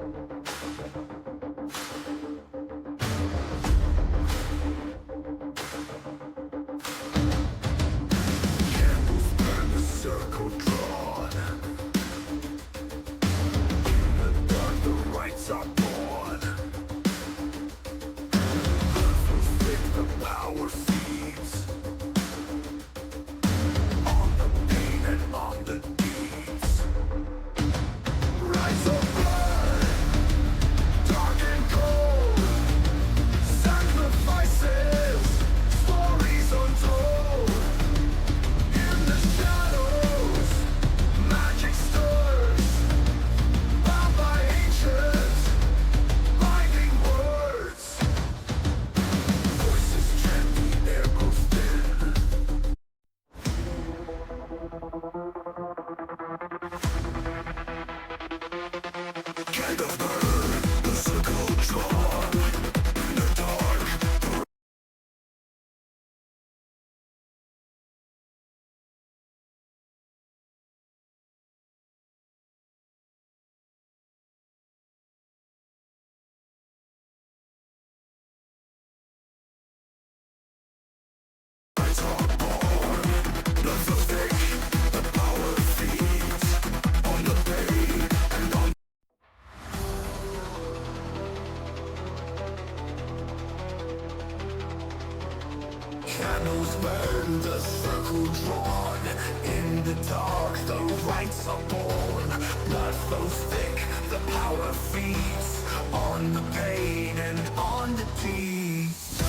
Candles burn, the circle drawn. In the dark, the rights are born. Through thick, the power feeds. On the pain and on the deeds. Rise of blood, dark and cold. Sacrifices, stories untold. In the shadows, magic stirs. Bound by ancient, binding words. Voices chant, the air grows thin. Candles burn, the circle drawn. In the dark, lights are born. Blood flows thick, the power feeds. On the pain and on candles burn, the circle drawn. In the dark, the rights are born. Blood flows thick, the power feeds. On the pain and on the deeds.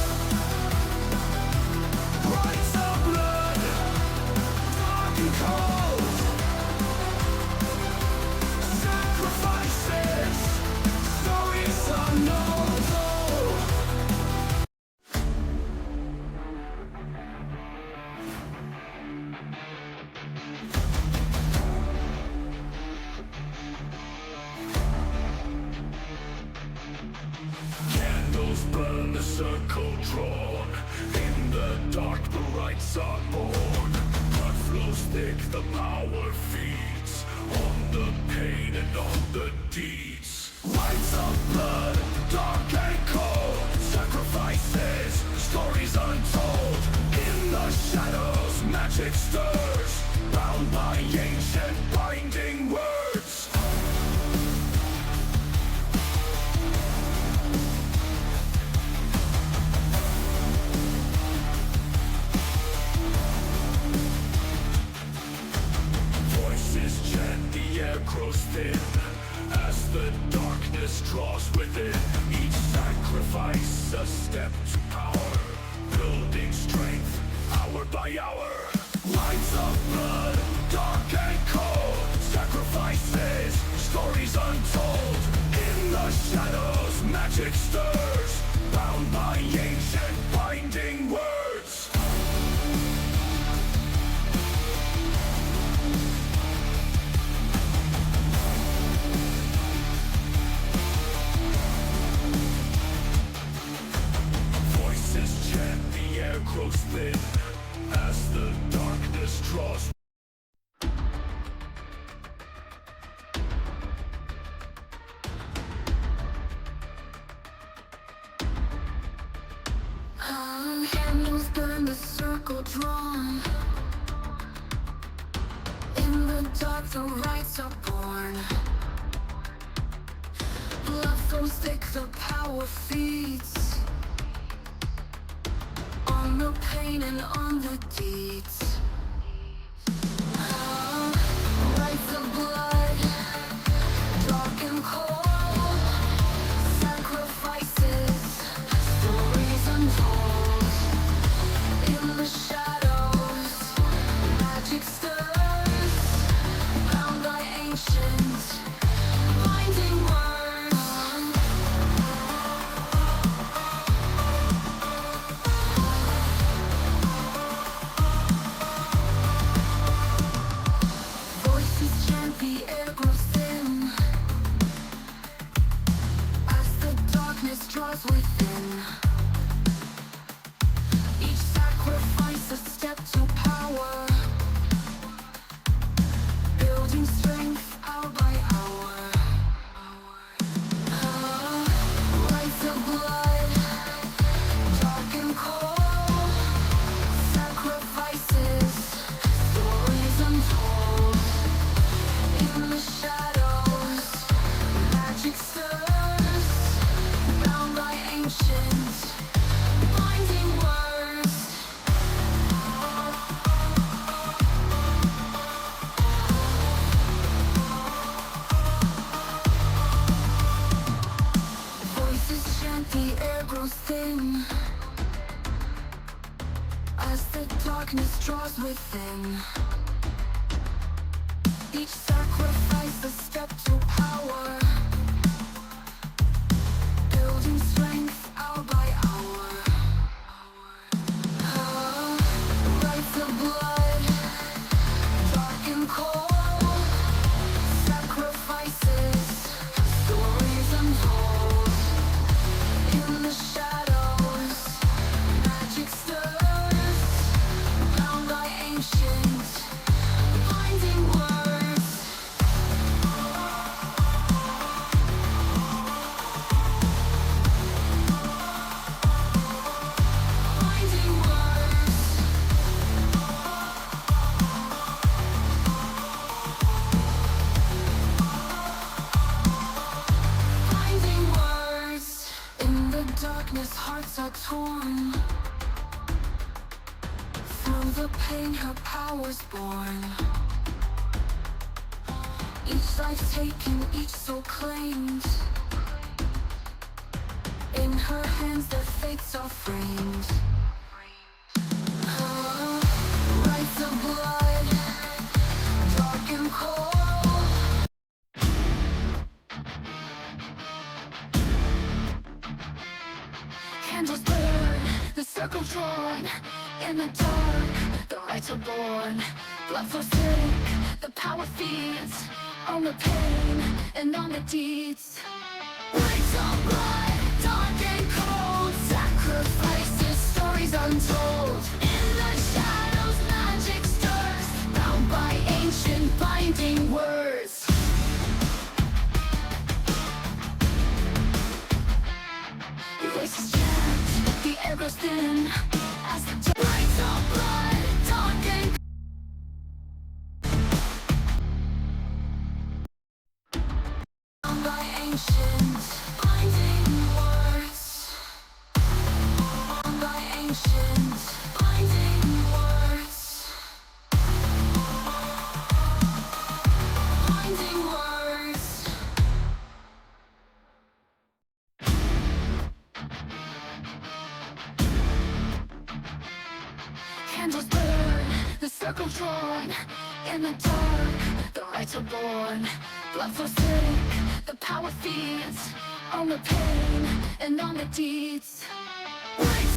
Rights of blood, dark and cold. Sacrifices, stories unknown. Candles burn, the circle drawn. In the dark, the rights are born. Blood flows thick, the power feeds. On the pain and on the deeds. Lights of blood, dark and cold. Sacrifices, stories untold. In the shadows, magic stirs. Bound by ancient binding words. Voices chant, the air grows thin. As the darkness draws within. Each sacrifice a step to power. Building strength, hour by hour. Lights of blood, dark and cold. Sacrifices, stories untold. In the shadows, magic stirs. Bound by ancient binding words. Voices chant, the air grows thin. As the darkness draws. Candles burn, the circle drawn. In the dark, the rights are born. Blood flows thick, the power feeds. On the pain and on the deeds. Rights of blood, dark and cold. Sacrifices, stories untold. In the shadows, magic stirs. Bound by ancient, binding words. Voices chant, the air grows thin. As the darkness draws within. Each sacrifice a step to power. Building strength, hour draws within. Each sacrifice a step to power, building strength hour by hour. Rites of blood, dark and cold, sacrifices, stories untold. In the shadows, magic stirs, bound by ancient, blinding words. Blinding words. Blinding words. In the darkness, hearts are torn. Through the pain, her power's born. Each life taken, each soul claimed. In her hands, their fates are framed. Rites of blood, dark and cold. Candles burn, the circle drawn. In the dark, the rites are born. Blood flows thick, the power feeds. On the pain and on the deeds. Rites of blood, dark and cold. Sacrifices, stories untold. In the shadows, magic stirs. Bound by ancient, binding words. Voices chant, the air grows thin. As the rites of blood, dark and bound by ancient, binding words. Bound by ancient, binding words. Binding words. Candles burn, the circle drawn. In the dark, the rites are born. Blood flows thick, the power feeds. On the pain and on the deeds. Rites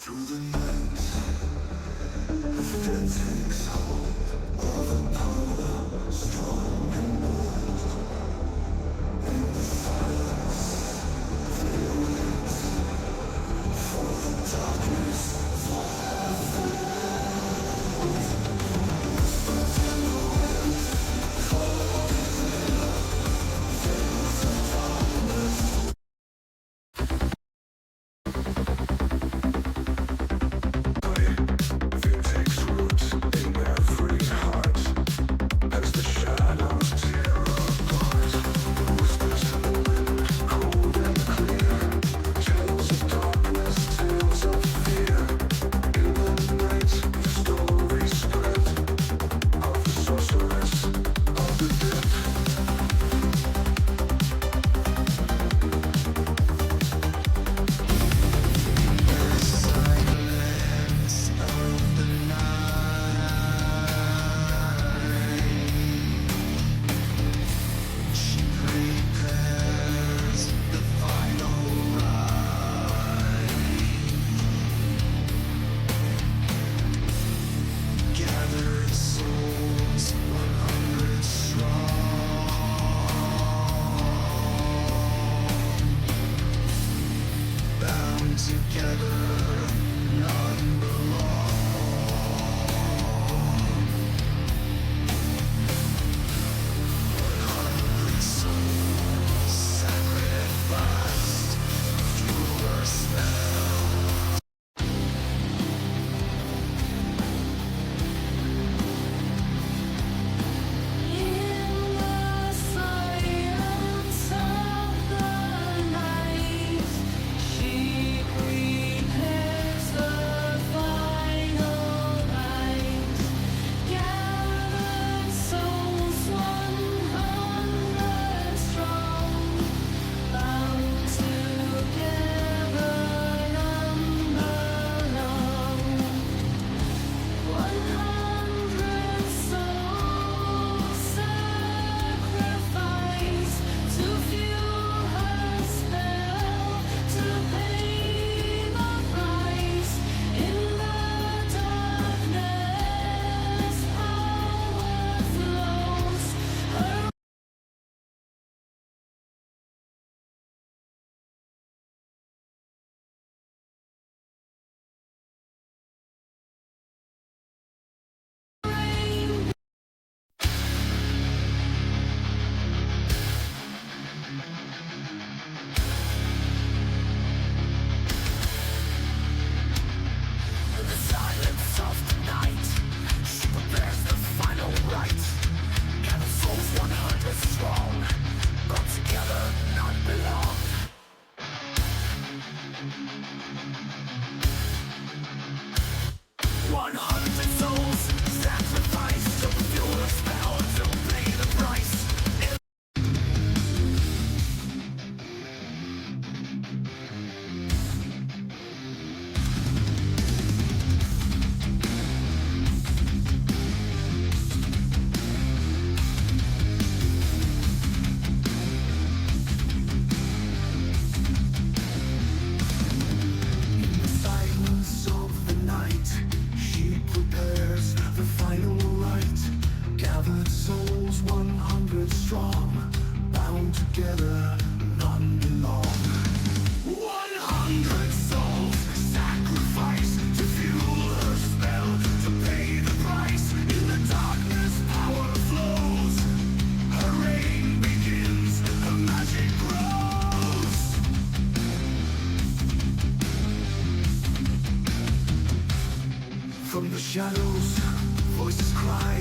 Through the night, the dead takes hold of a power strong and bold. In the silence, they wait for the darkness. Fear takes root in every heart as the shadows tear apart. Whispers in the wind, cold and clear. Tales of darkness, tales of fear. In the night, the story spread of the sorceress of the dead. Gathered souls, 100 strong, bound together, none belong. 100 souls sacrificed through her spell. In the silence of the night, she prepares the final rite. Gathered souls 100 strong, bound together unbelong. 100 souls sacrifice to fuel her spell, to pay the price. In the darkness, power flows. Her reign. In the silence of the night, she prepares the final rite. Gather souls 100 strong, brought together, none belong. 100 souls sacrificed to fuel her spell, to pay the price. In the silence of the night, she prepares the final rite. Gathered souls 100 strong, bound together, none belong. 100 souls sacrificed to fuel her spell, to pay the price. In the darkness, power flows. Her reign begins, her magic grows. From the shadows, voices cry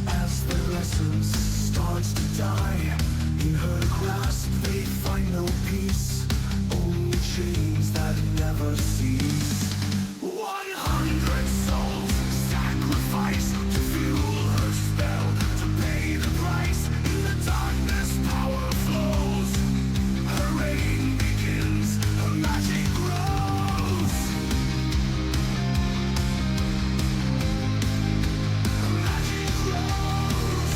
as their essence starts to die. In her grasp, they find no peace, only chains that never cease. 100 souls sacrifice to fuel her spell, to pay the price. In the darkness, power flows. Her reign begins, her magic grows. Her magic grows.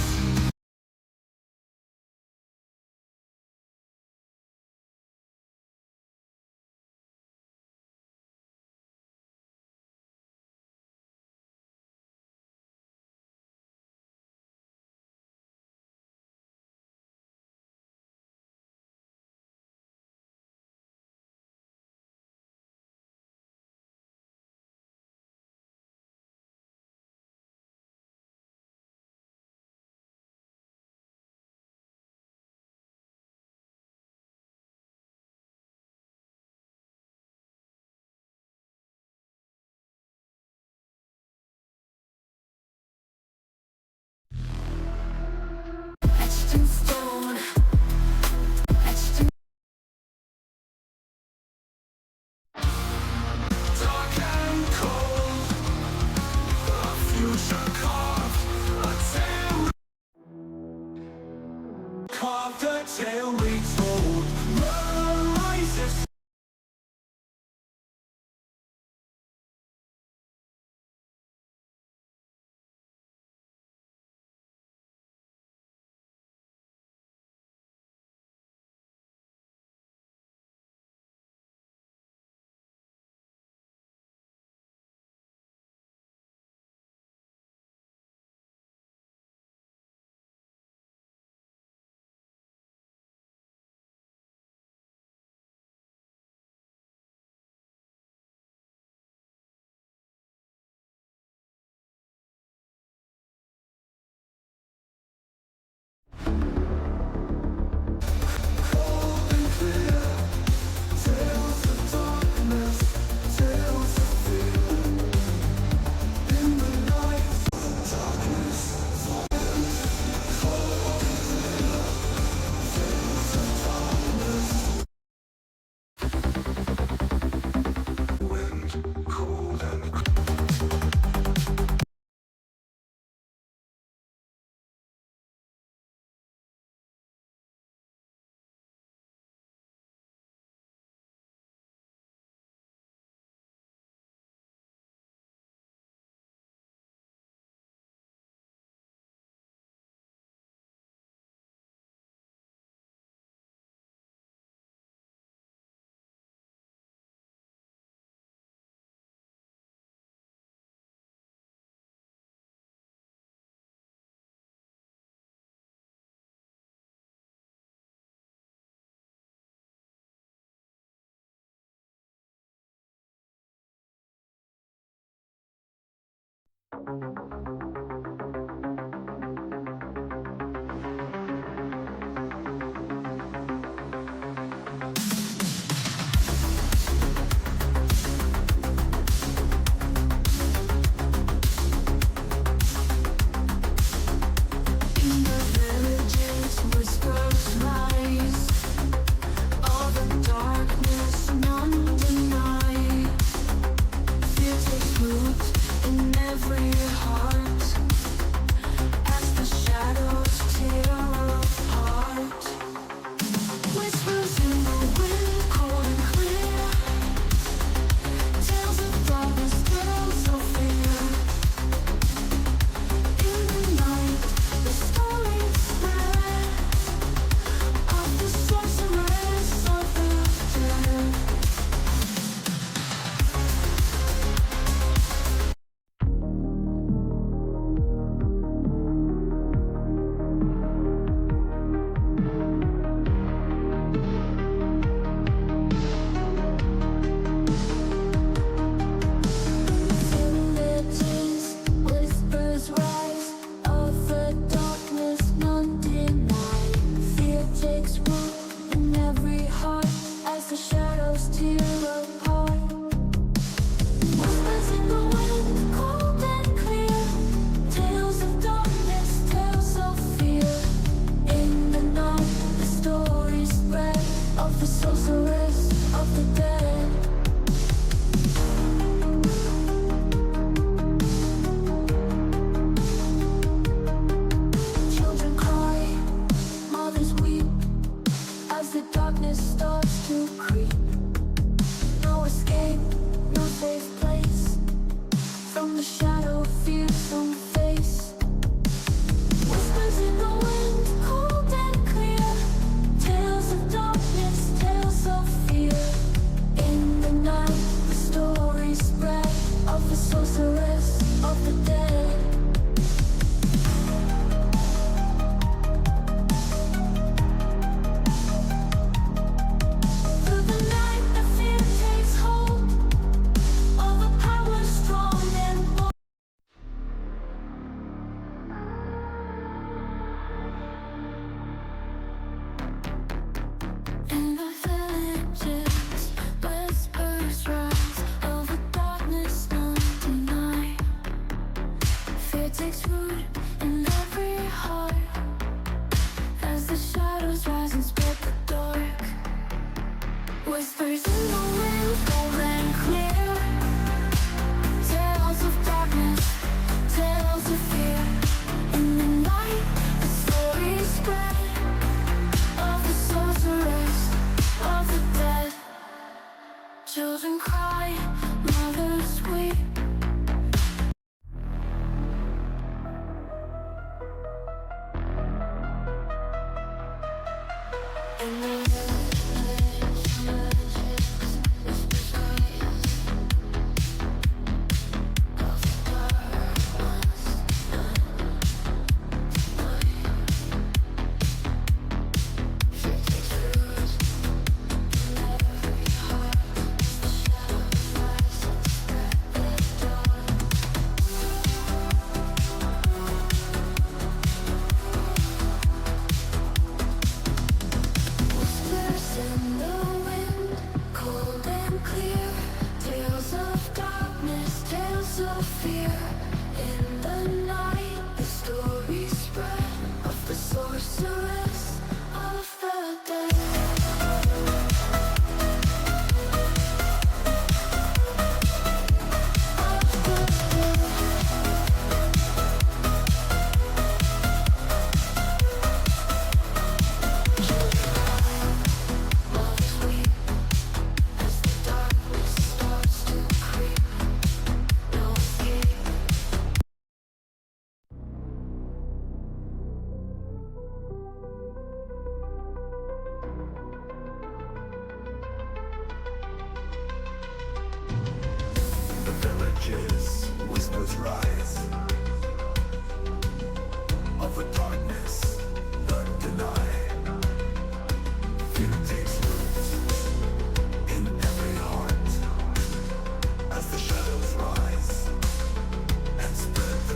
In the villages, whispers rise. All the darkness, none deny. Fear takes root in every heart as the shadows tear apart. Whispers in the wind, cold and clear. Tales of darkness, tales of fear. In the night, the story spread of the sorceress of the dead. Villages, whispers rise of the darkness, none deny. Fear takes root in every heart as the shadows tear apart. Whispers in the wind, cold and clear. Tales of darkness, tales of fear. In the night, the stories spread of the sorceress of the dead. Children cry, mothers weep as the darkness starts to creep. No escape, no safe place from the shadow fearsome face. Whispers in the wind, cold and clear. Tales of darkness, tales of fear. In the night, the stories spread of the sorceress of the dead. Through the night, the fear takes hold. All the power strong and bold. In the villages, whispers rise of a darkness none deny. Fear takes root in every heart as the shadows rise and spread the dark. Whispers in the wind, cold and clear. Tales of darkness, tales of fear. In the night, the stories spread of the sorceress of the dead. Children cry, mothers weep. In the whispers in the wind, cold and clear. Tales of darkness, tales of fear. In the night, the stories spread of the sorceress of the dead. Mothers weep as the darkness starts to creep. No escape. The villages, whispers rise of a darkness none deny. Fear takes root in every heart as the shadows rise and spread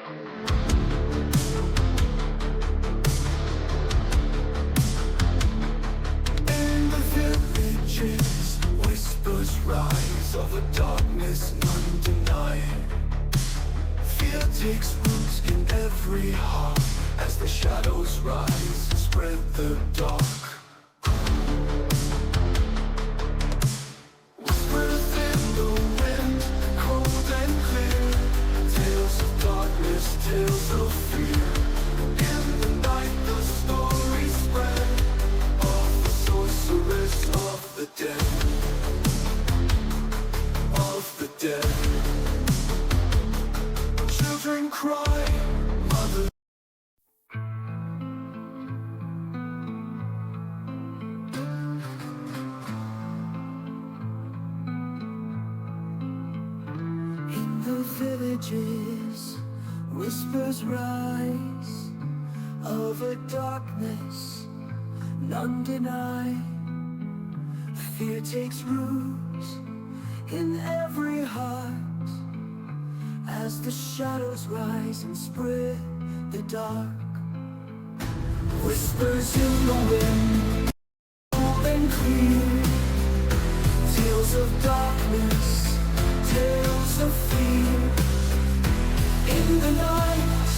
In the villages, whispers rise of a darkness none deny. Fear takes root in every heart as the shadows rise and spread the dark. Whispers in the wind, cold and clear, tales of darkness, tales of fear. In the night the story spread of the sorceress of the dead, of the dead. Children cry, mother. In the villages, whispers rise of a darkness none deny. Fear takes root in every heart as the shadows rise and spread the dark. Whispers in the wind, cold and clear, tales of darkness, tales of fear. In the night,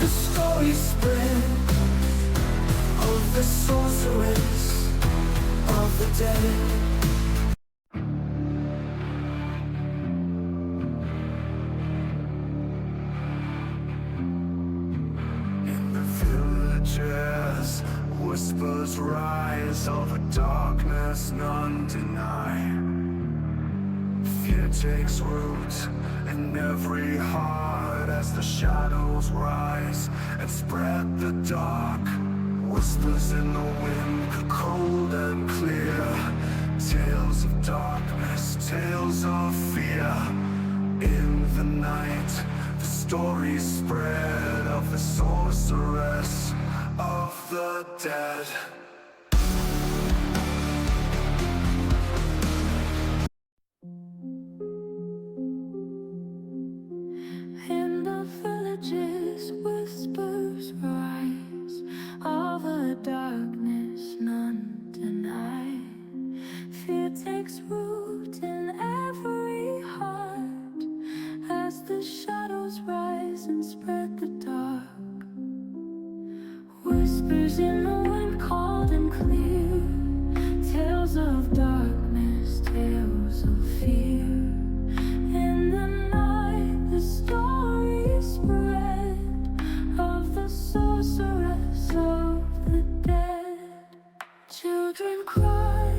the story spread of the sorceress of the dead. Whispers rise of a darkness none deny. Fear takes root in every heart as the shadows rise and spread the dark. Whispers in the wind, cold and clear, tales of darkness, tales of fear. In the night, the story spread of the sorceress of the dead. In the villages, whispers rise of a darkness none deny. Fear takes root in every heart as the shadows rise and spread the dark. Whispers in the wind, cold and clear, tales of darkness, tales of fear. In the night, the story spread of the sorceress of the dead. Children cry.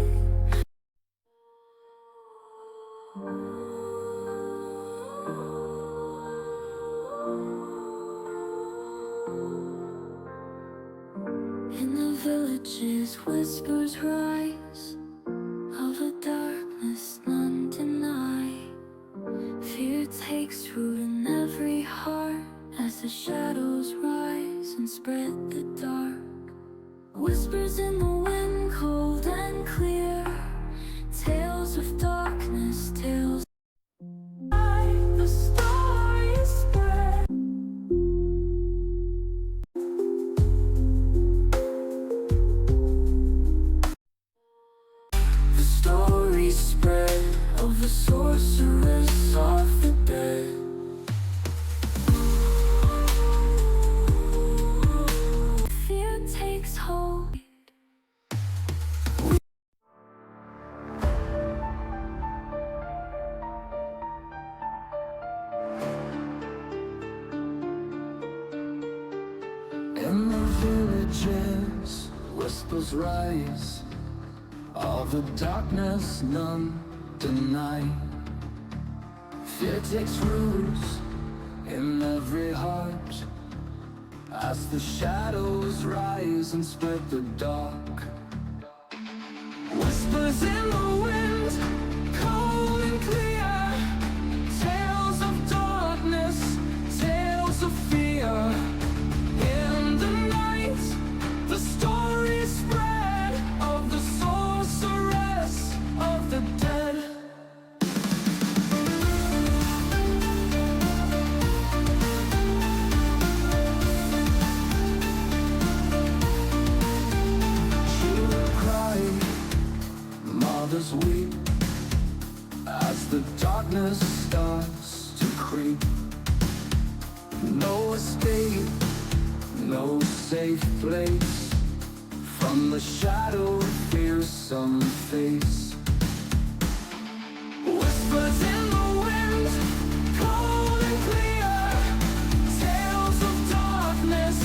In the villages, whispers rise of a darkness none deny. Fear takes root in every heart as the shadows rise and spread the dark. Whispers in the wind, cold and clear, tales of darkness, tales of the story spread. The story spread of the sorceress of the dead. Fear takes hold. In the villages, whispers rise of a darkness none deny. Fear takes root in every heart as the shadows rise and spread the dark. Whispers in the wind, cold and clear, tales of darkness, tales of fear. In the night, the story spread of the sorceress of the dead. No escape, no safe place from the shadow of fearsome face. Whispers in the wind, cold and clear. Tales of darkness,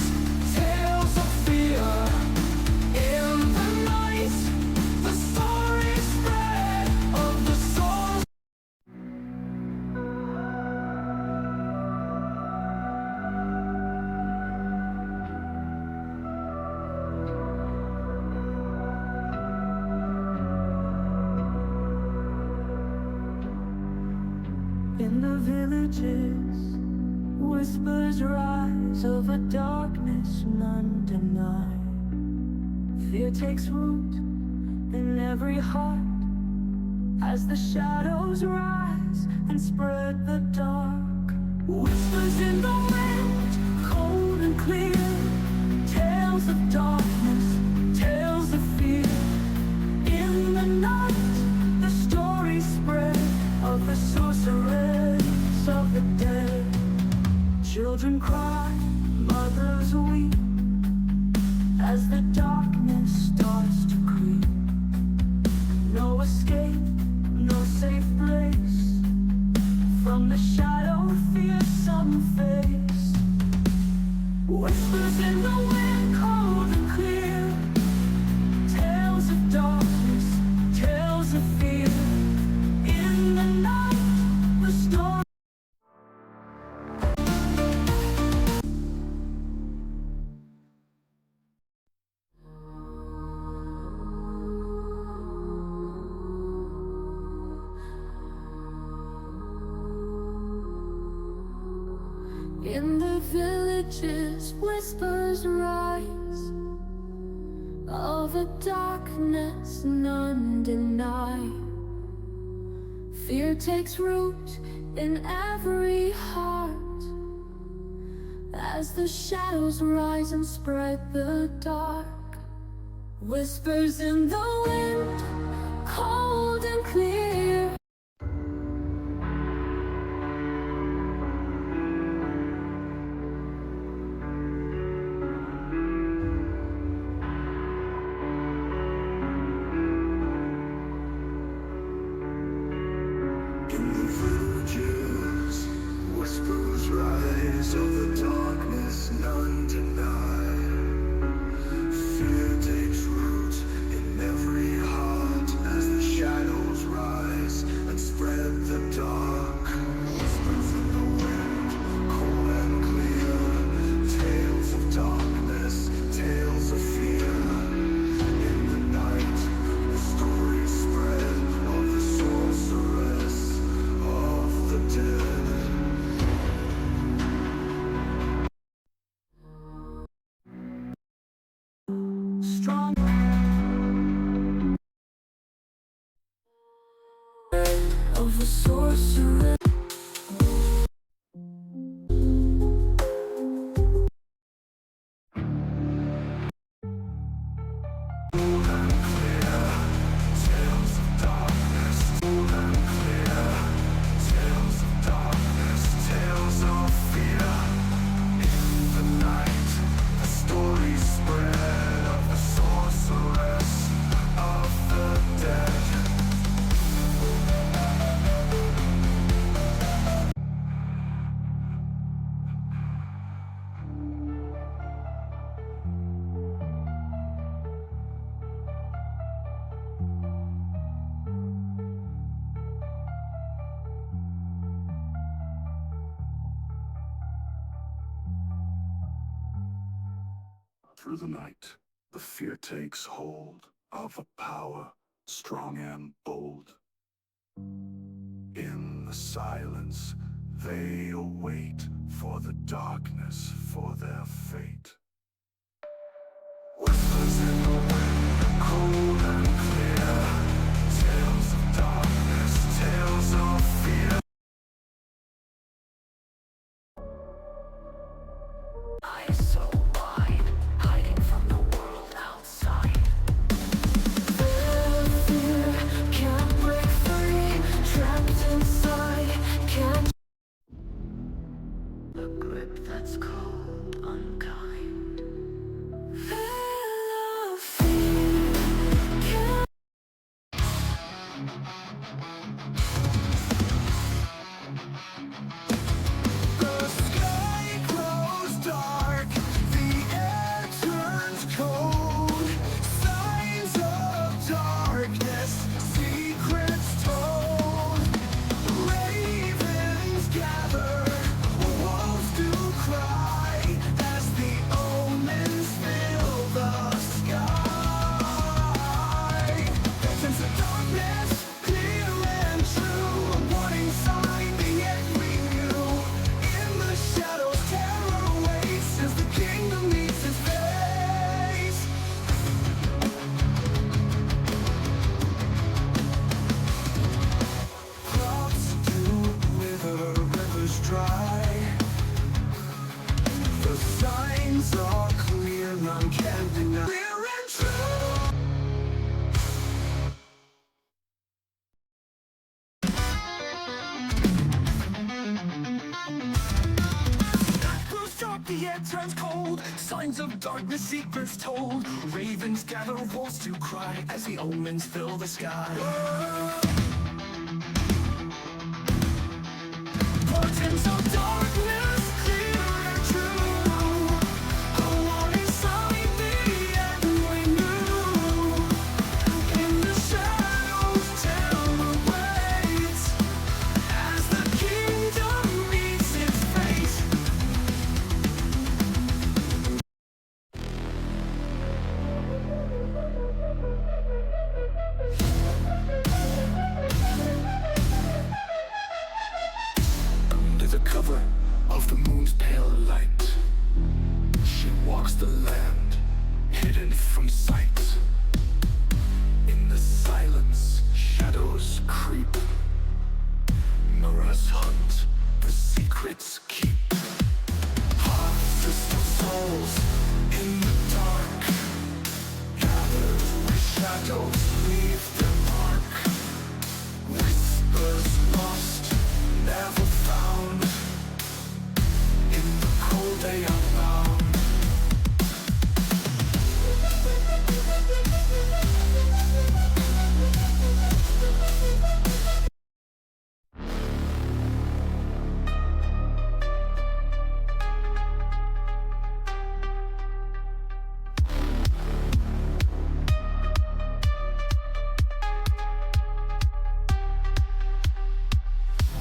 tales of fear. In the night, the story spread of the soul. In the villages, whispers rise of a darkness none deny. Fear takes root in every heart as the shadows rise and spread the dark. Whispers in the wind, cold and clear. Tales of darkness, tales of fear. In the night, the story spread of the sorceress of the dead. Children cry, mothers weep as the darkness starts to creep. No escape, no safe place from the shadow of fearsome face. Whispers in the wind, cold and clear. Tales of darkness, tales of fear. In the night, the storm. In the villages, whispers rise of a darkness none deny. Fear takes root in every heart as the shadows rise and spread the dark. Whispers in the wind, cold and clear. In the villages, whispers rise of the darkness none deny. Fear takes root in every heart as the shadows rise and spread the dark. Whispers in the wind, cold and clear. Tales of darkness, tales of fear. In the night, the story spread of the sorceress of the dead. Strong of a sorceress. Tales of darkness, cold and clear. Tales of darkness, tales of fear. In the night, the story spread of the sorceress of the dead. Through the night, the fear takes hold of a power strong and bold. In the silence, they await for the darkness, for their fate. Whispers in the wind, cold and clear. Tales of darkness, tales of fear. Eyes so wide, hiding from the world outside. Fear can't break free, trapped inside, can't. a grip that's cold, unkind. The sky grows dark, the air turns cold. Signs of darkness, secrets told. Ravens gather, wolves do cry as the omens fill the sky. Sense of darkness, clear and true. A warning sign, the end we knew. In the shadows, terror waits as the kingdom meets its face. Crops do wither, rivers dry. The signs are clear, none can deny. Clear and true. Grows dark, the air turns cold. Signs of darkness, secrets told. Ravens gather, wolves to cry as the omens fill the sky. Portents of darkness, clear and true. A warning sign, the end we knew. In the shadows, terror waits as the kingdom meets its fate. Under the cover of the moon's pale light, she walks the land, hidden from sight. In the silence, shadows creep. Mirrors hunt, the secrets keep. Harvest of souls in the dark, gathered where shadows leave their mark. Whispers lost, never found. In the cold they are bound.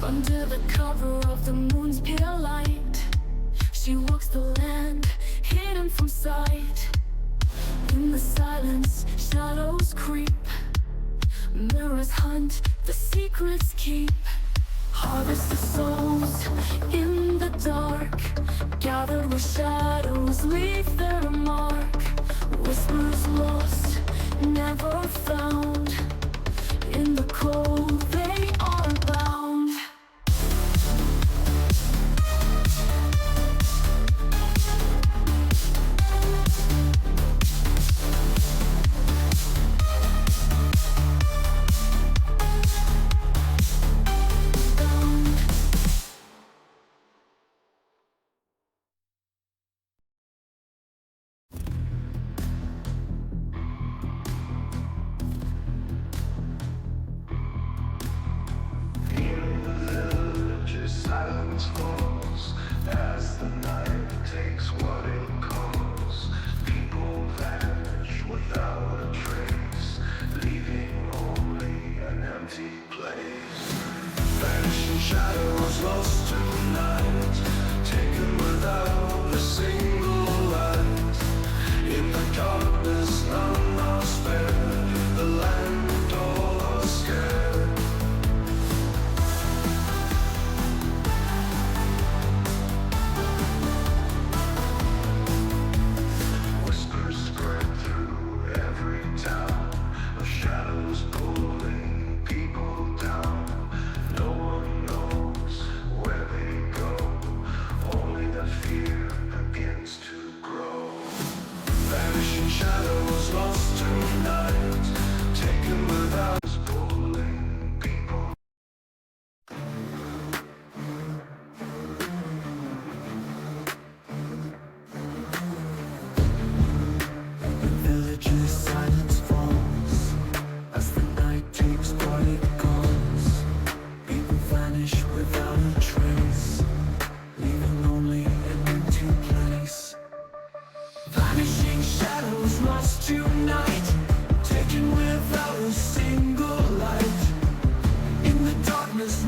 Under the cover of the moon's pale light, she walks the land, hidden from sight. In the silence, shadows creep. Mirrors hunt, the secrets keep. Harvest the souls in the dark, gathered where shadows leave their mark. Whispers lost, never found. In the cold they are bound.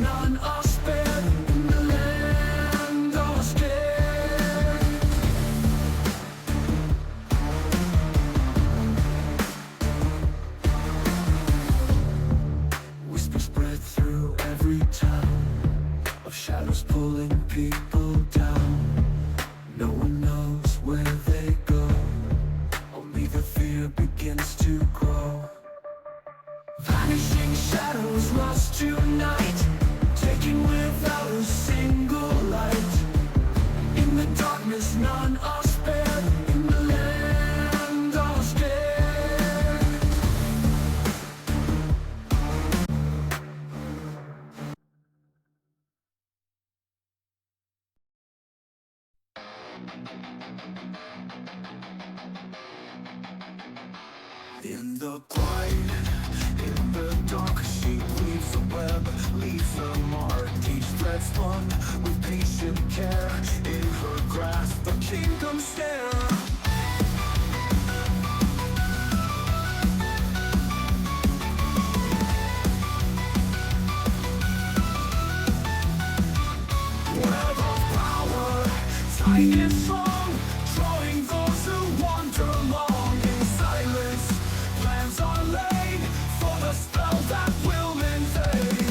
none are spared. In the land are scared. Whispers spread through every town, of shadows pulling people down. No one knows where they go, only the fear begins to grow. Vanishing shadows lost tonight, taken without a single light. In the darkness none are spared. In the land are scared. In the quiet, in the dark, she weaves a web, leaves a mark. Each thread spun with patient care. In her grasp, the kingdom stare. Web of power, tight and strong, drawing those who wander along. In silence, plans are laid for the spell that will invade.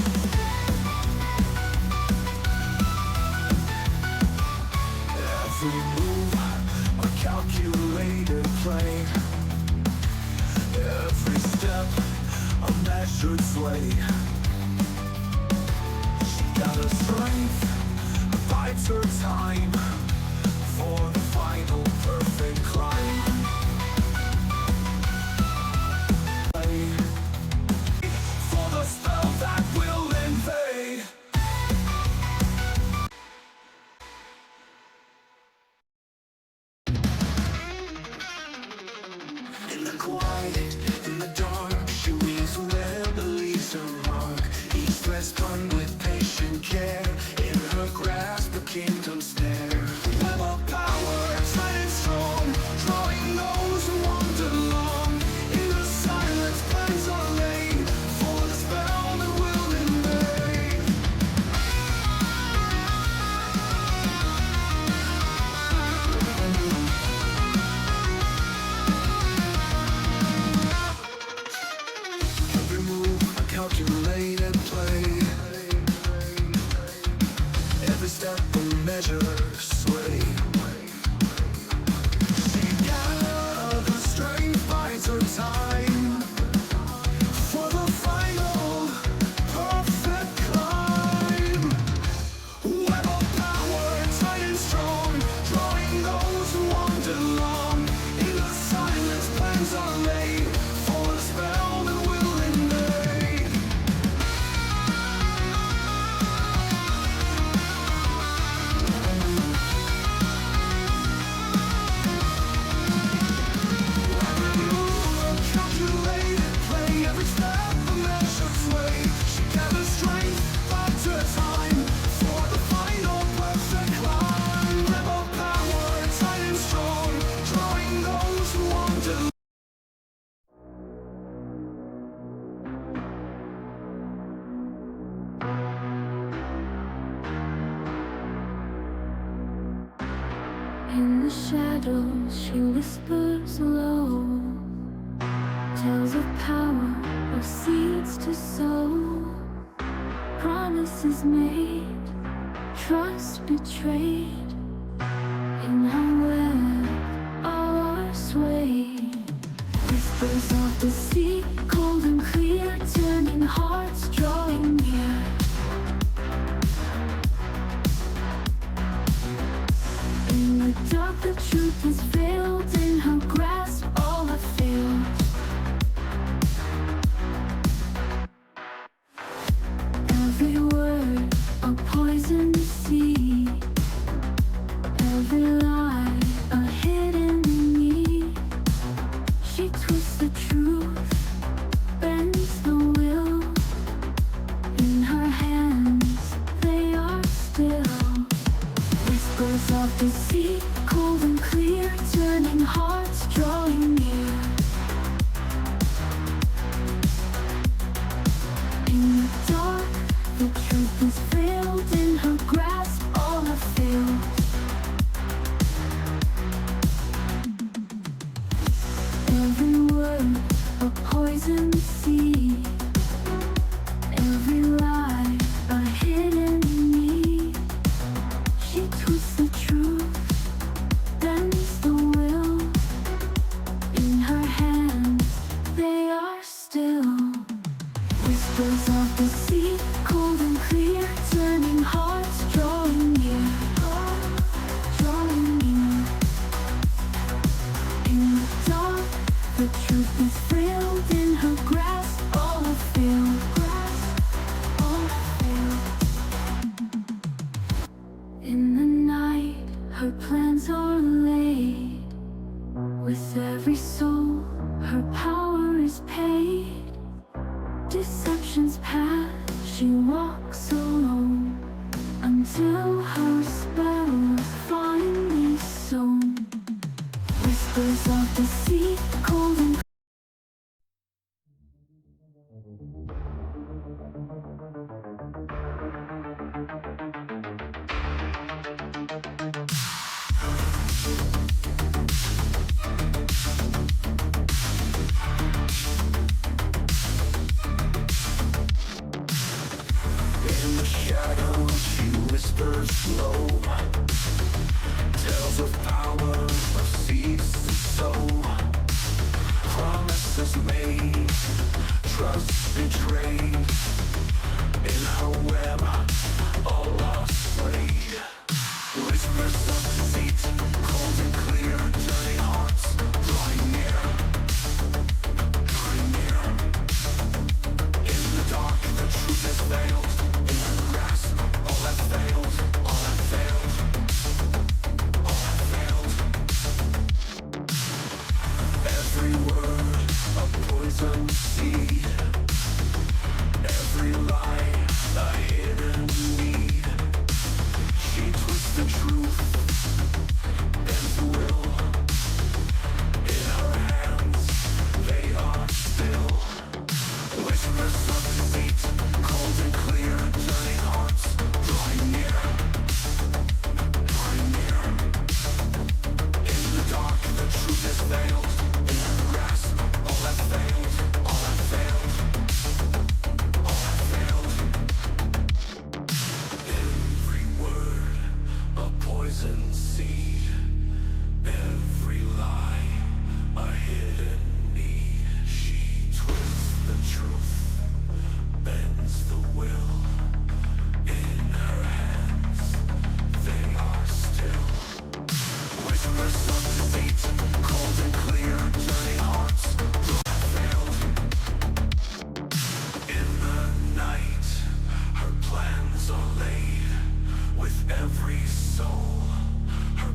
Every move, a calculated play. Every step, a measured sway. She gathers strength, bides her time for the final perfect climb. For the spell that will invade. In the quiet, in the dark, she weaves a web, leaves her mark. Each thread spun with patient care. In her grasp, the kingdom stare. Web of power, tight and strong, drawing those who wander along. In the silence, plans are laid for the spell that will invade. Every move, a calculated play. Every step, a measured sway. She gathers strength, bides her time for the final perfect climb. Web of power, tight and strong, drawing those who wander along. In the silence, plans are laid for the spell that will invade. Every move, a calculated play. Every step, a measured sway. She gathers strength, bides her time for the final perfect climb. Web of power, tight and strong, drawing those who wander. In the shadows, she whispers low, tells of power, of seeds to sow, promises made, trust betrayed. In her web, all are swayed. Whispers of the sea, cold and clear, turning hearts, drawing near. In the dark, the truth is veiled. In her grasp, all have failed. Every word, a poison seed. Every lie, a hidden need. She twists the truth, bends the will. In her hands, they are still. Whispers of the sea, cold and clear, turning hearts, drawing near. In the dark, the truth her plans are laid. With every soul, her power is paid. Deception's path, she walks alone, until her spell is finally sown. Whispers of deceit, cold and In the shadows she whispers low, tales of power, of seeds to sow, promises made, trust betrayed, in her web, all lost played. Whispers of deceit, cold and clear, turning hearts, drawing near, drawing near. In the dark, the truth is veiled. In her grasp, all that failed, all that failed, all that failed. Every word a poison seed. Every lie a hidden need. She twists the truth, bends the will. In her hands, they are still. Whispers of deceit, cold and clear, turning hearts, drawing near, drawing near. In the dark, the truth is veiled. In her grasp, all that failed, all that failed, all that failed. Every word a poison seed. Every lie a hidden need. She twists the truth, bends the will. In her hands, they are still. Whispers of deceit, cold and clear, turning hearts, that failed. In the night, her plans are laid. With every soul, her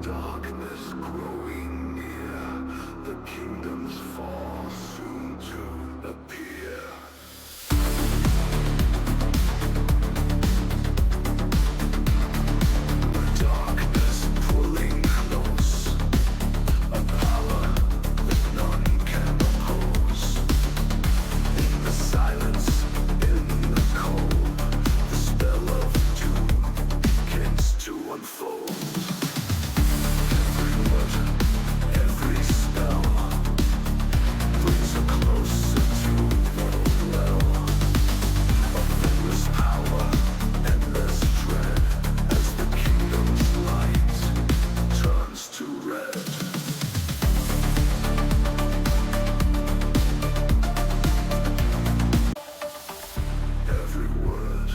Darkness growing near, the kingdoms fall soon to appear. The darkness pulling close, a power that none can oppose. In the silence, in the cold, the spell of doom begins to unfold. Every word, every spell brings her closer to the well of endless power, endless dread, as the kingdom's light turns to red. Every word.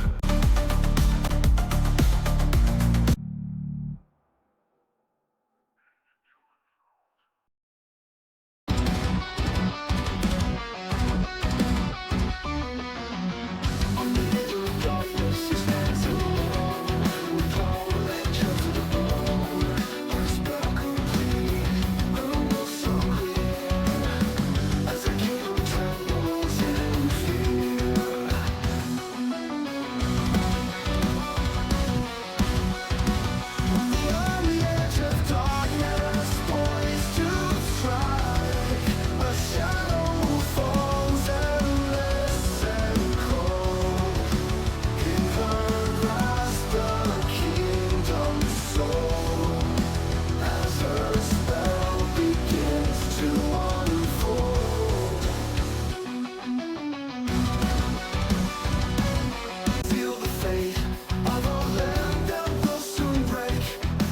Feel the fate of a land that will soon break.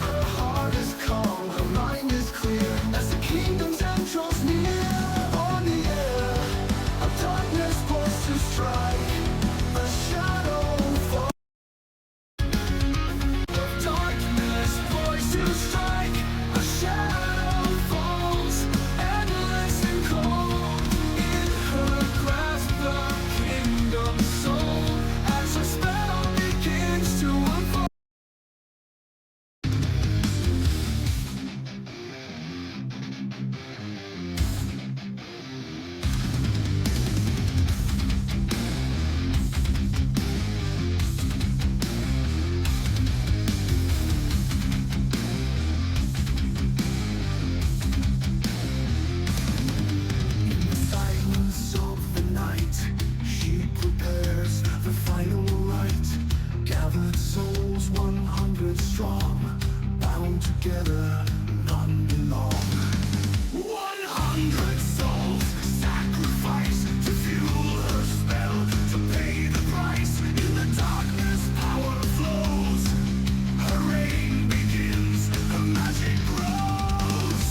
Her heart is calm, her mind is clear, as the kingdom's end draws near. On the air, of darkness poised to strike, a shadow falls. Of darkness poised to strike, a shadow falls, endless and cold. In her grasp, the kingdom's soul, as her spell begins to unfold. In the silence of the night, she prepares the final rite. Gathered souls 100 strong, bound together, none belong. 100 souls sacrifice to fuel her spell, to pay the price. In the darkness, power flows. Her reign begins, her magic grows.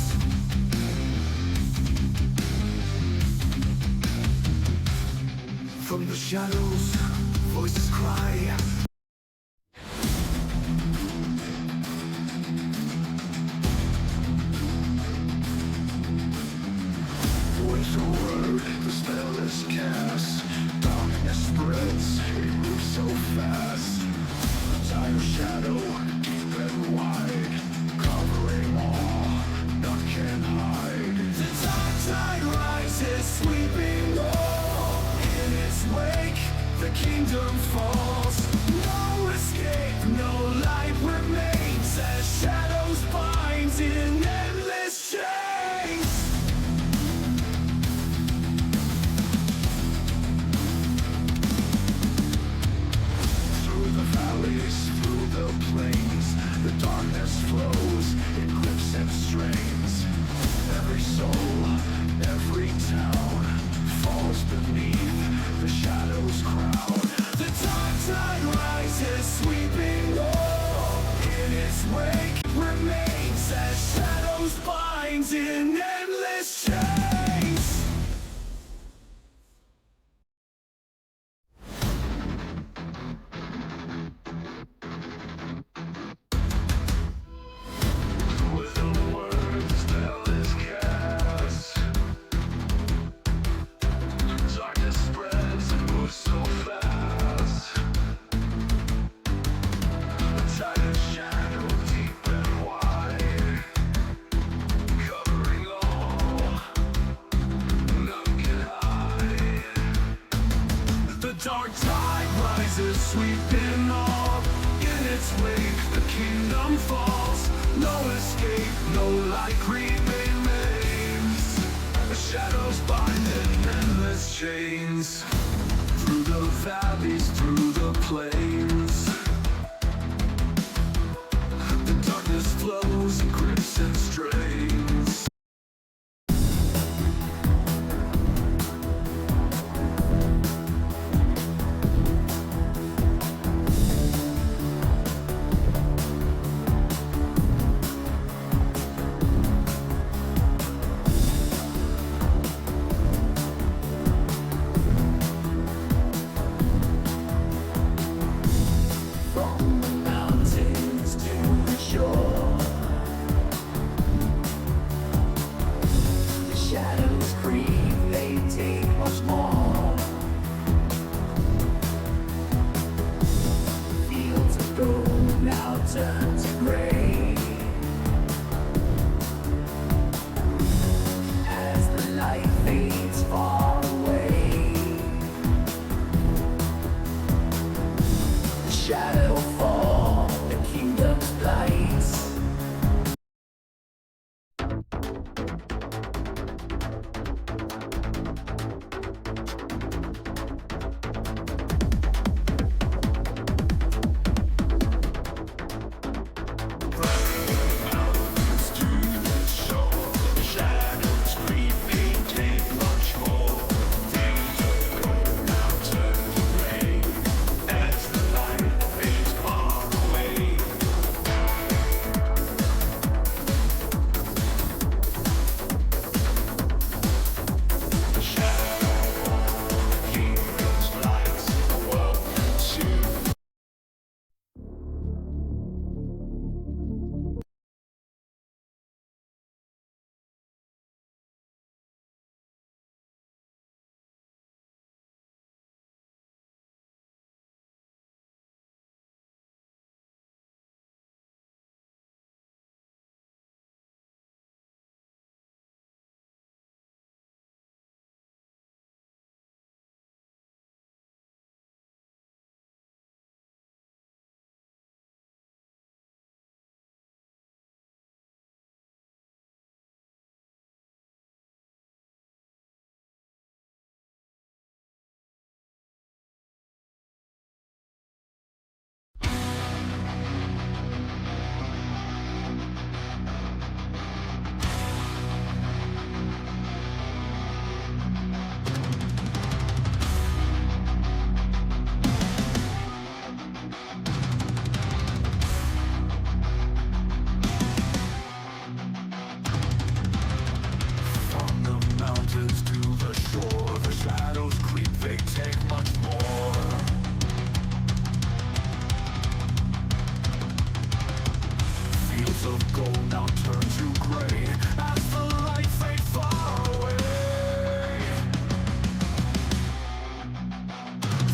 From the shadows, voices cry. Voice a word, the spell is cast. Darkness spreads, it moves so fast. Entire shadow, deep and wide, covering all, none can hide. The dark tide rises, sweeping all. In its wake, the kingdom falls. No escape, no light remains, as shadows bind in endless chains. Through the valleys, through the plains. sweeping all in its wake. The kingdom falls, no escape, no light remains. The shadows bind in endless chains, through the valleys, through the plains. The darkness flows in grips and strains. From the mountains to the shore, the shadows creep, they take much more. Fields of gold now turn to gray, as the light fades far away. The shadow fall, the kingdom's lights. From the mountains to the shore, the shadows creep, they take much more. Fields of gold now turn to gray, as the light fades far away.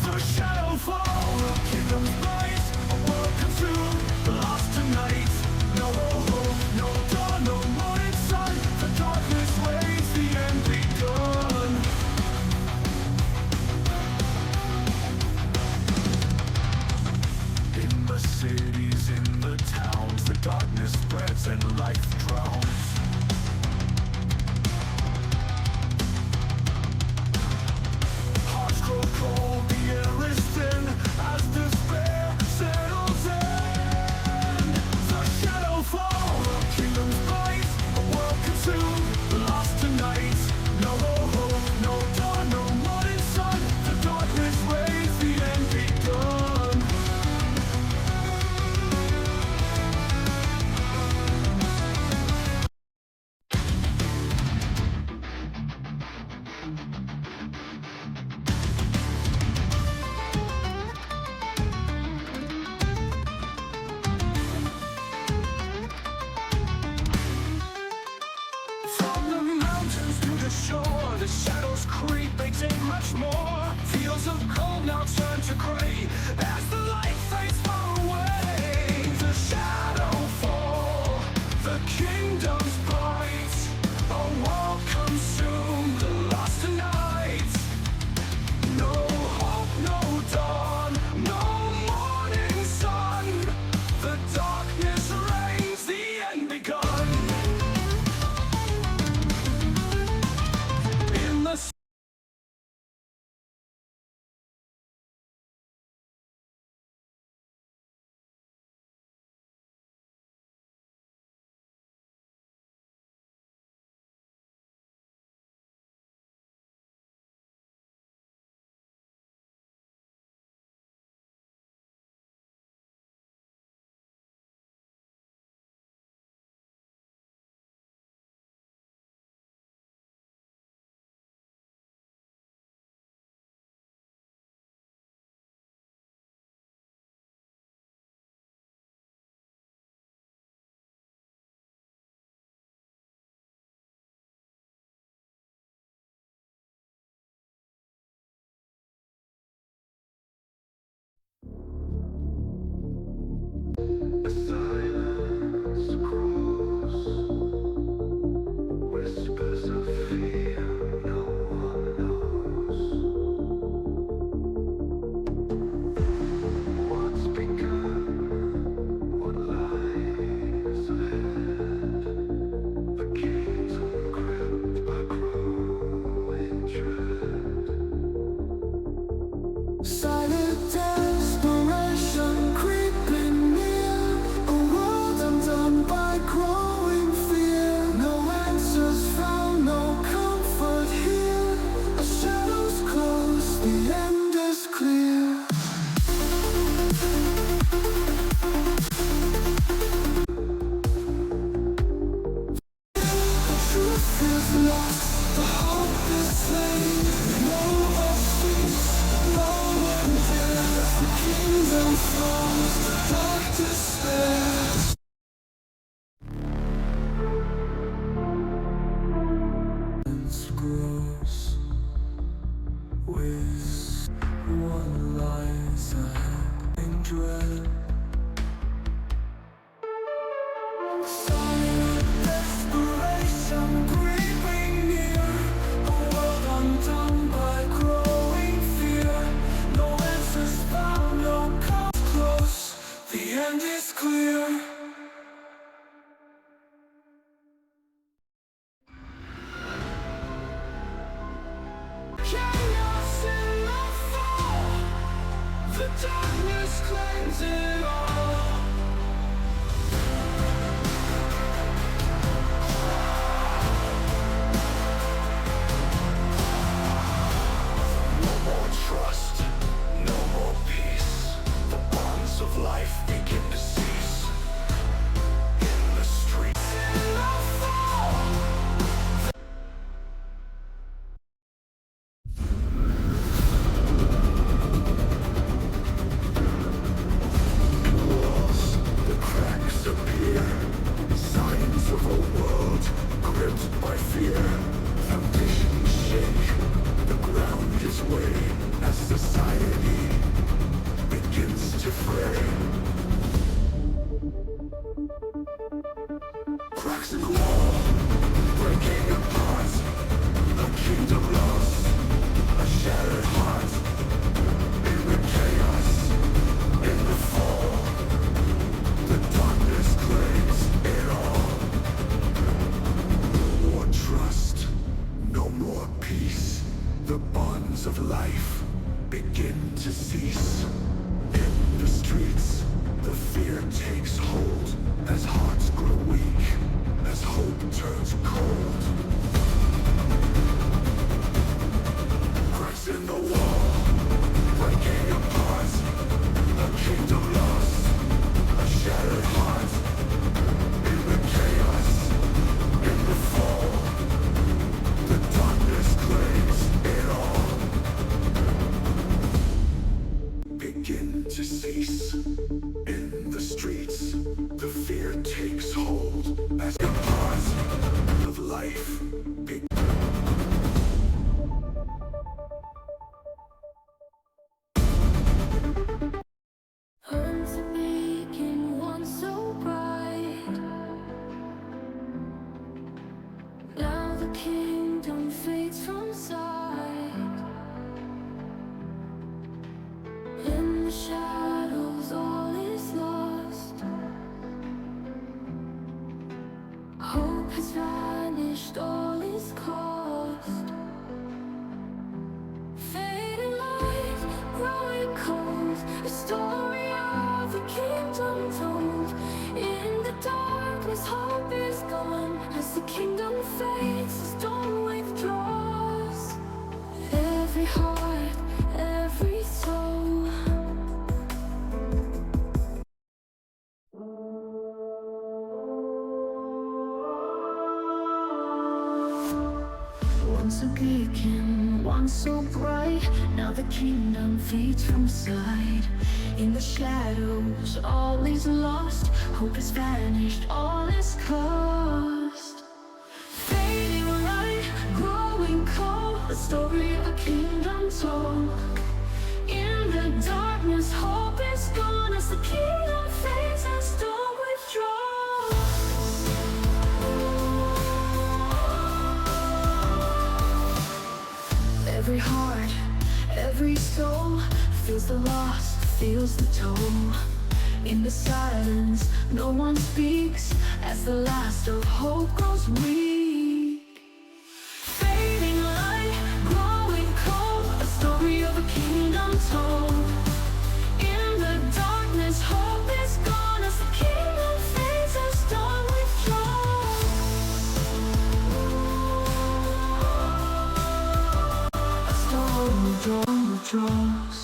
The shadow fall, the kingdom's rise, a world consumed, lost tonight. No hope, no dawn, no morning sun. The darkness waits, the end begun. In the cities, in the towns, the darkness spreads and life drowns. Hearts grow cold, the air is thin, as despair settles in. The shadow fall, the kingdom's rise, a world consumed, lost tonight. No hope, no dawn, no morning sun. The darkness waits, the end begun. From the mountains to the shore, the shadows creep, they take much more. Fields of gold now turn to gray, as the light fades far away. The shadow fall, the kingdom's bright, a world consumed, lost tonight. No hope, no dawn, no Chaos in the fall, the darkness claims it all. No more trust, no more peace. The bonds of life begin to cease. In the streets, in the fall. The cracks appear, signs of a world gripped by fear. Foundations shake, the ground gives way as society begins to fray. Cracks in the wall, breaking apart. A kingdom lost, a shattered heart. In the chaos, in the fall, the darkness claims it all. No more trust, no more peace. The bonds of life begin to cease. In the streets, the fear takes hold as hearts grow weak, as hope turns cold. Cracks in the wall, breaking apart. A kingdom lost, a shattered heart. In the chaos, in the fall, the darkness claims it all. Begin to cease. In the streets, the fear takes hold as the parts of life begin. Once a beacon, once so bright. Now the kingdom fades from sight. In the shadows, all is lost. Hope has vanished, all is cost. Fading light, growing cold. A story of a kingdom told. In the darkness, hope is gone. As the kingdom fades, the storm withdraws. Every heart, every soul. Once a beacon, once so bright. Now the kingdom fades from sight. In the shadows, all is lost. Hope has vanished, all is cost. Fading light, growing cold. The story of a kingdom told. In the darkness, hope is gone. As the kingdom fades and storm withdraws. Every heart, every soul feels the loss, feels the toll. In the silence, no one speaks as the last of hope grows weak. Fading light, growing cold, a story of a kingdom told. In the darkness, hope is gone as the kingdom fades and storm withdraws. A storm withdraws.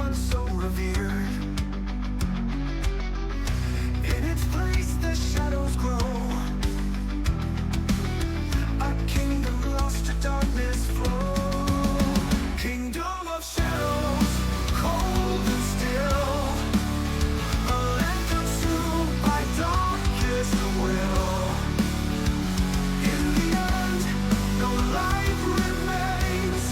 one so revered. In its place the shadows grow, a kingdom lost to darkness flow. Kingdom of shadows, cold and still, a land consumed by darkest will. In the end, no light remains,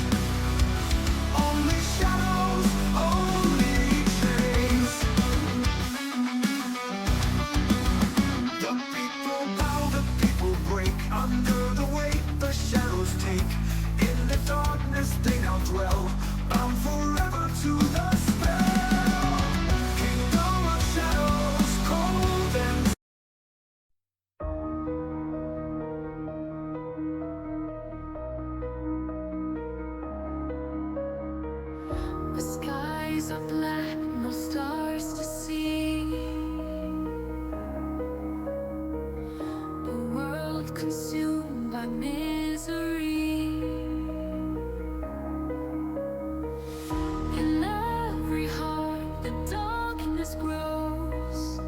only shadows, only chains. The people bow, the people break under the weight the shadows take. In the darkness they now dwell, bound forever to the spell. Kingdom of shadows, cold and The skies are black, no stars to see. The world consumed by misery. In every heart, the darkness grows.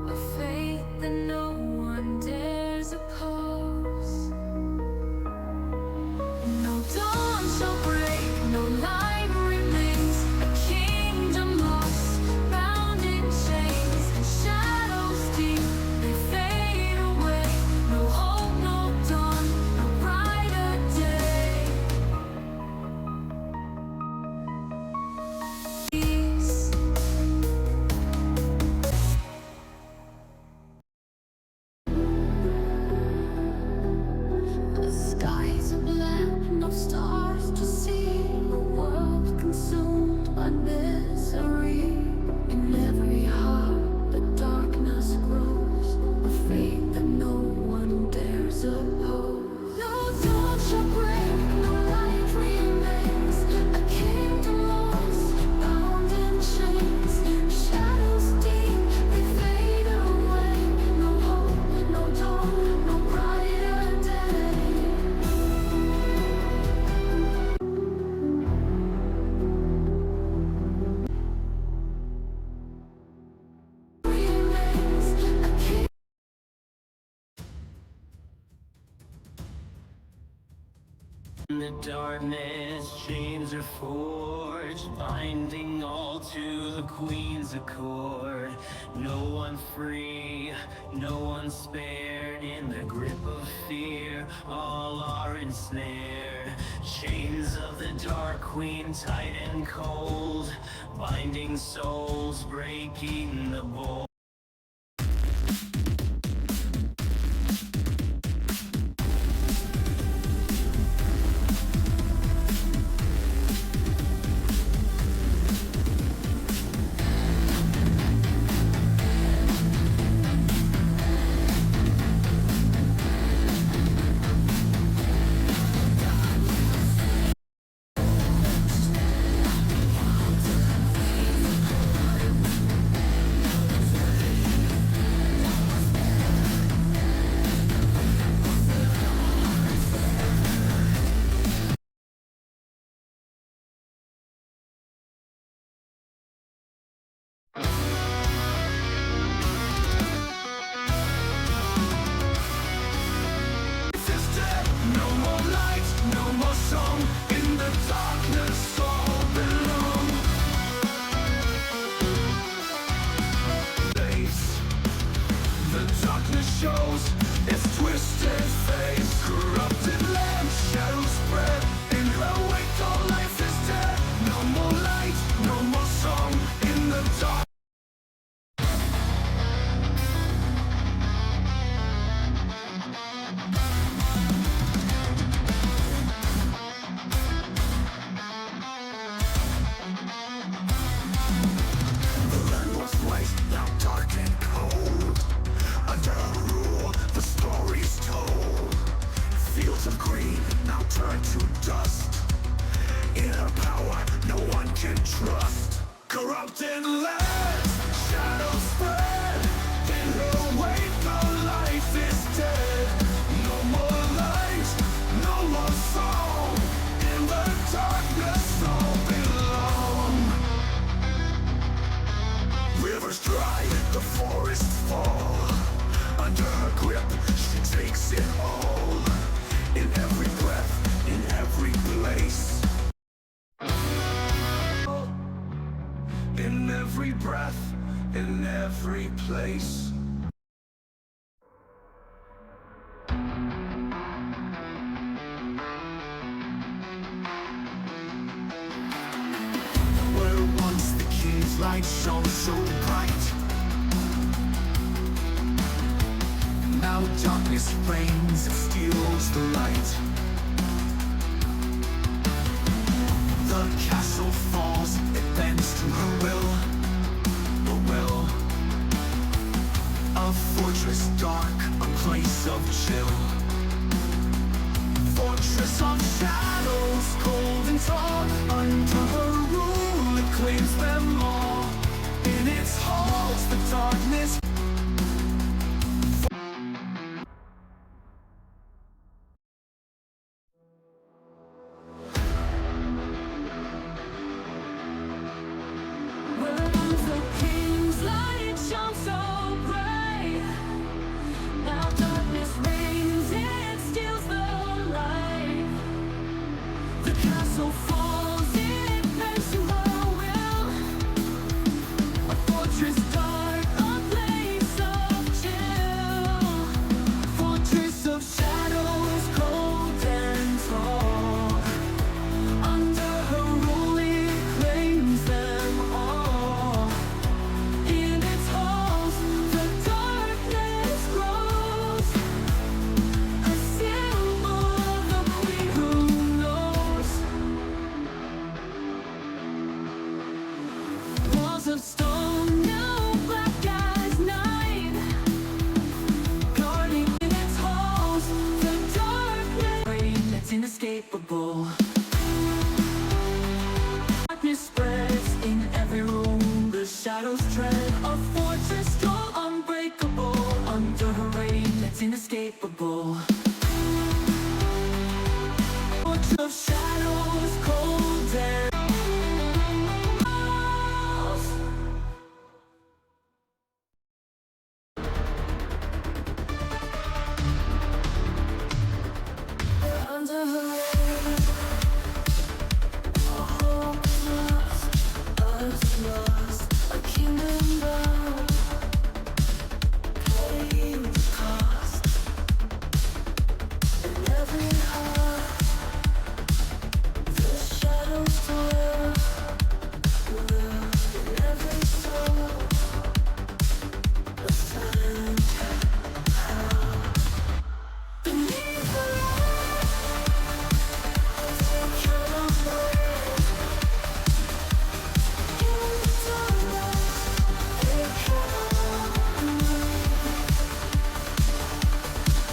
A faith that no one dares oppose. No dawn shall break, no light remains. A kingdom lost, bound in chains, and shadows deep, they fade away. No hope, no dawn, no brighter day. Peace. The skies are black, no stars to see. A world consumed by misery. In every heart, the darkness grows. A fate that no one dares oppose. No dawn shall break, no light remains. A kingdom lost, bound in chains. Shadows deep, they fade away. No hope, no dawn, no brighter day. Remains a king. In the darkness, chains are forged, binding all to the Queen's accord. No one free, no one spared. In the grip of fear, all are ensnared. Chains of the Dark Queen, tight and cold, binding souls, breaking the bold. no more light, no more song. In the darkness all belong. The darkness shows its twisted face. Corrupted land, shadows spread. In her wake all life is dead. No more light, no more song. In the dark. The land was waste, now dark and cold. Under rule, the story's told. Fields of green now turn to dust. Inner power no one can trust. Corrupted land, shadows spread. In her wake, our life is dead. No more light, no more song. In the darkness. every place, in every breath, in every place. Where once the king's light shone so bright, now darkness reigns and steals the light. The castle falls, it bends to her will, the will. A fortress dark, a place of chill. Fortress of shadows, cold and tall. Under her rule, it claims them all. In its halls, the darkness. Where once the king's light shone so bright, now darkness reigns, it steals the light. The castle falls, it bends to her will. A fortress dark, a place of chill. Fortress of shadows, cold and tall. Under her rule, it claims them all. In its halls, the darkness grows, a symbol of the queen who knows. Walls of stone, now black as night, guarding in its halls the darkness. Rain that's inescapable. Darkness spreads in every room, the shadows tread. A fortress tall, unbreakable. Under her reign, that's inescapable. Fortress of shadows, cold and under her reign, a hope lost, us lost, a kingdom bound, paying the cost. In every heart, the shadows dwell, in every soul, a silent hell. Beneath the light, they cannot breathe. In the darkness, they cannot breathe.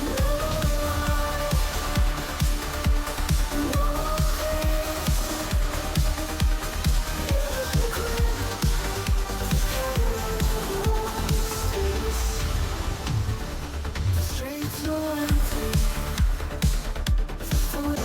No light, no peace. In the grip of chaos, the streets are empty. The foot.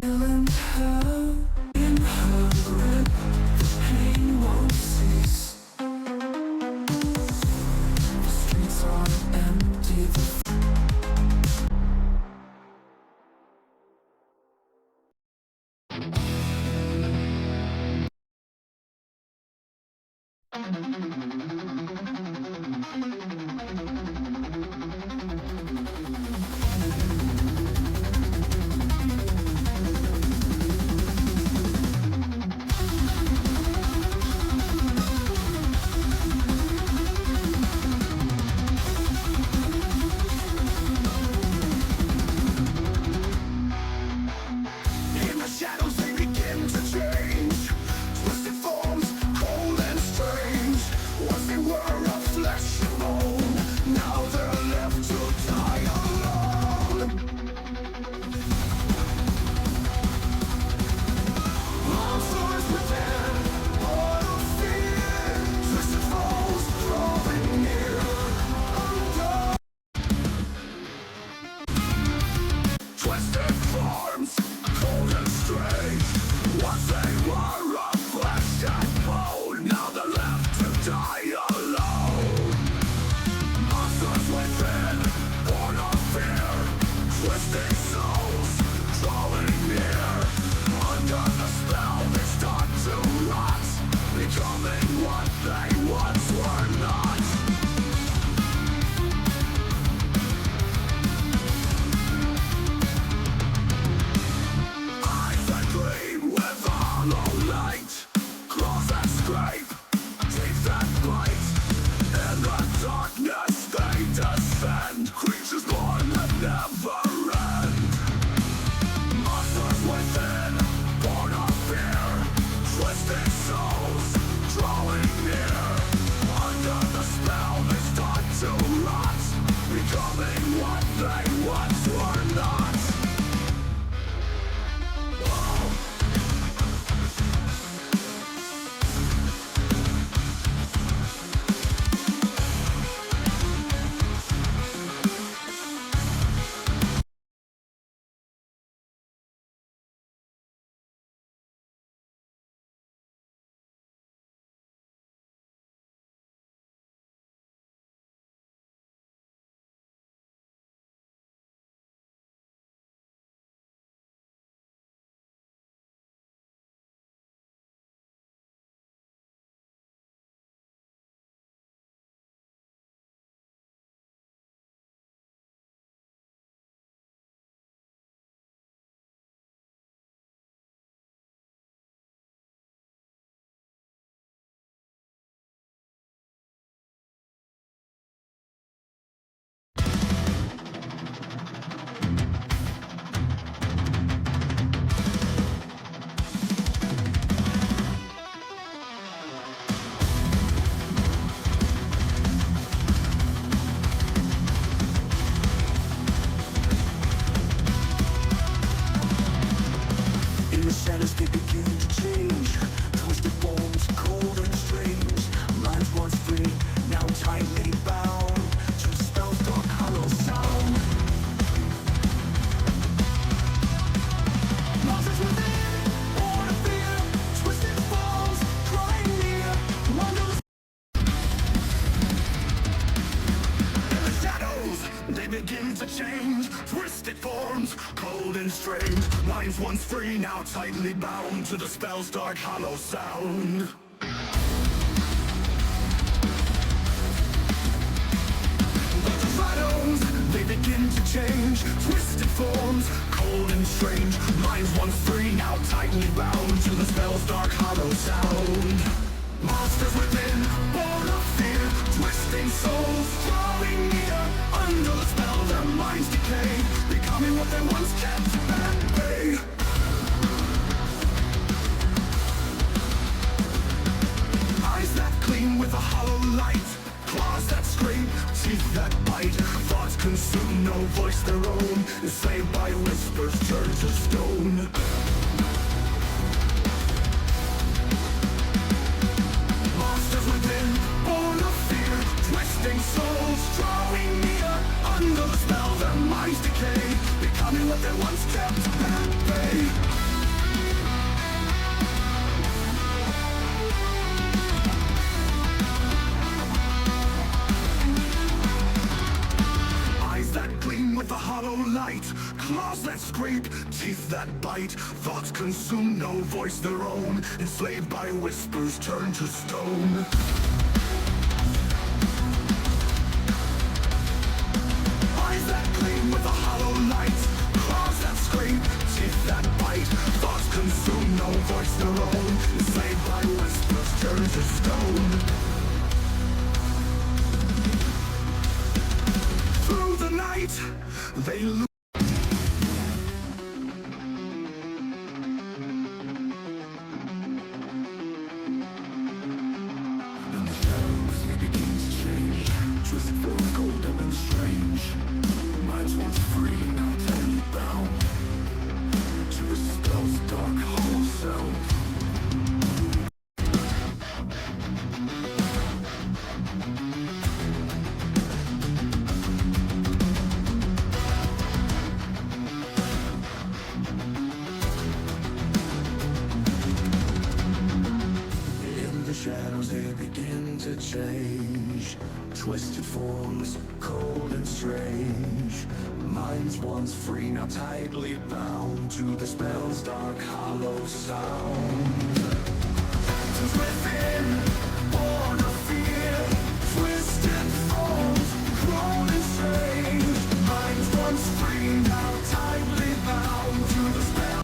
Feeling her in her grip, the pain won't cease. The streets are empty, the In the shadows they shadows they begin to change. Twisted forms, cold and strange. Minds once free, now tightly bound to the spell's dark hollow sound. Monsters within, born of fear. Twisted forms, crying near. Wonders in the shadows, they begin to change. Twisted forms, cold and strange. Minds once free, now tightly bound to the spell's dark hollow sound. The shadows, they begin to change. Twisted forms, cold and strange. Minds once free, now tightly bound to the spell's dark hollow sound. Monsters within, born of fear. Twisting souls, drawing near. Under the spell, their minds decay, becoming what they once kept at bay. Eyes that gleam with a hollow light. Claws that scream, teeth that bite. Thoughts consume, no voice their own. Enslaved by whispers, turned to stone. Monsters within, born of fear. Twisting souls, drawing near. Under the spell, their minds decay, becoming what they once kept at bay. Eyes that gleam with a hollow light. Claws that scrape, teeth that bite. Thoughts consume, no voice their own. Enslaved by whispers, turned to stone. Eyes that gleam with a hollow light. Claws that scrape, teeth that bite. Thoughts consume, no voice their own. Enslaved by whispers, turned to stone. Through the night, they lose. And the shadows, they begin to change. Twisted form, golden and strange. Minds once free, now tightly bound to the spell's dark hollow sound. In the shadows they begin to change. Twisted forms, cold and strange. Minds once free, now tightly bound to the spell's dark hollow sound. Phantoms within, born of fear. Twisted forms, grown and strange. Minds once free, now tightly bound to the spell.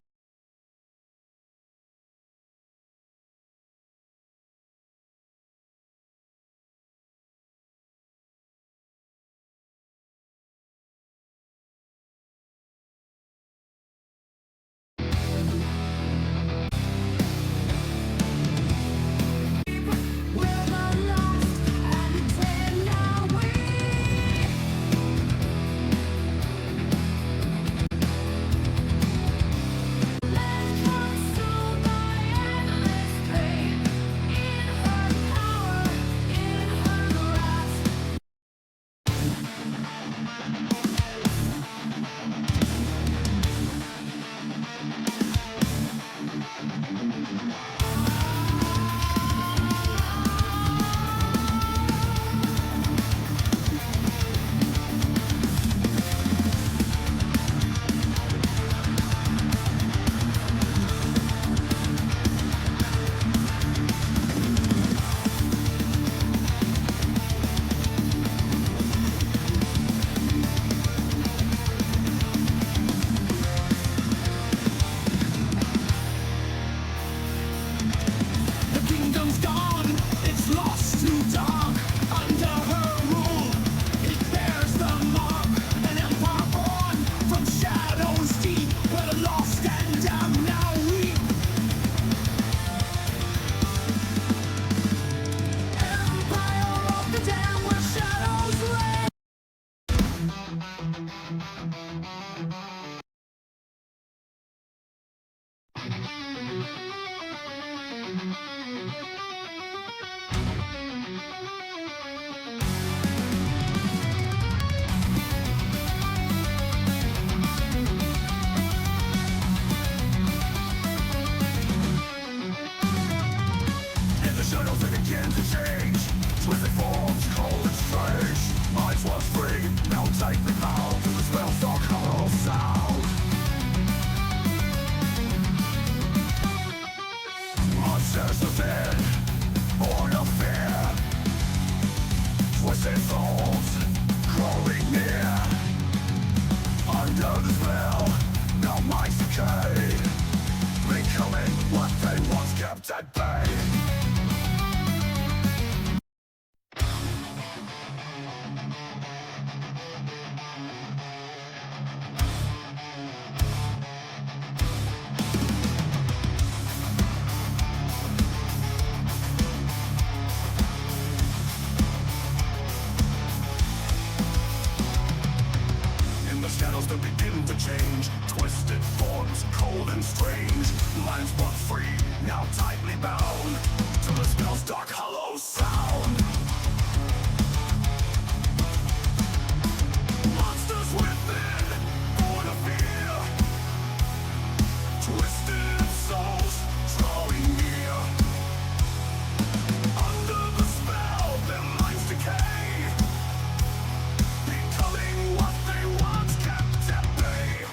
near. Under the spell, now minds decay, becoming what they once kept at bay. In the shadows that begin to change, twisted forms, cold and strange. Minds once free, now tightly bound to the spell's dark, hollow sound. Monsters within, born of fear. Twisted souls, drawing near. Under the spell, their minds decay, becoming what they once kept at bay.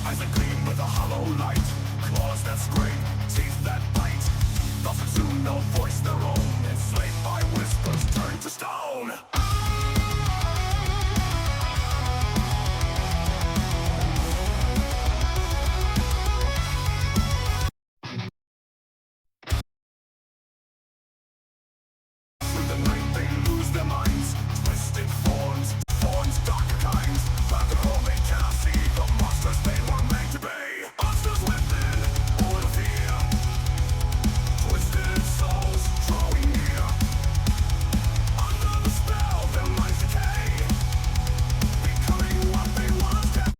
Eyes that gleam with a hollow light, claws that scrape, teeth that bite. Thus assume no voice their own, enslaved by whispers turned to stone. Through the night they lose their minds, twisted forms, darker kinds. But the home they cannot see, the monsters they were made to be. Monsters within, born of fear. Twisted souls, drawing near. Under the spell, their minds decay, becoming what they once kept.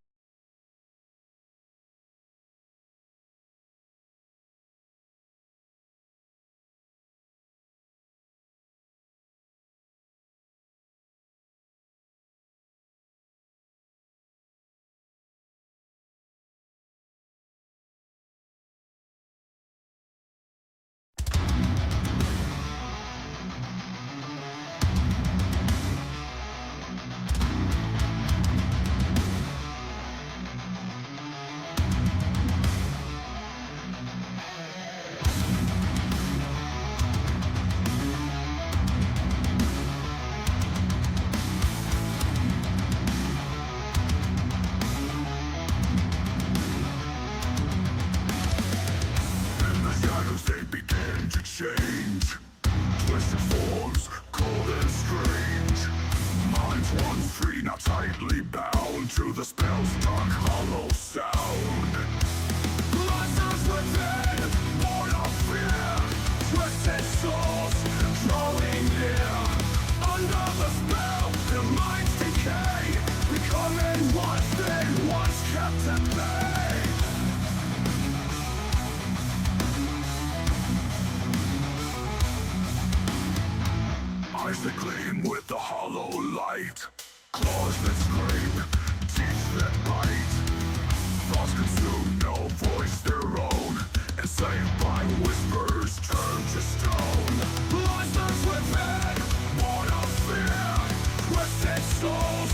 In the shadows they begin to change. Twisted forms, cold and strange. Minds once free, now tightly bound to the spell's dark, hollow sound. Monsters within, born of fear. Twisted souls, drawing near. Under the spell, their minds decay, becoming what they once kept at bay. Eyes that gleam with the hollow light, claws that scrape, teeth that bite. Thoughts consume, no voice their own, enslaved by whispers turned to stone. Monsters within, born of fear. Twisted souls,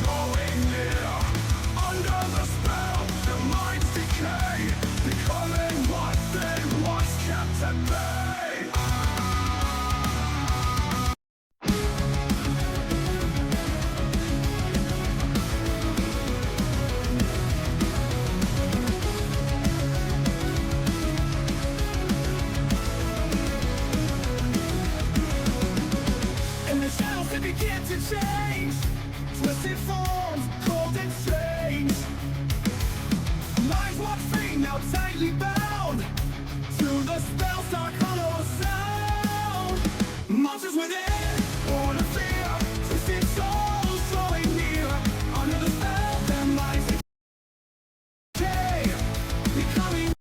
drawing near. Under the spell, their minds decay, becoming what they once kept at bay. In the shadows they begin to change. Twisted forms, cold and strange. Minds once free, now tightly bound to the spell's dark, hollow sound. Monsters within, born of fear. Twisted souls, drawing near. Under the spell, their minds decay, becoming.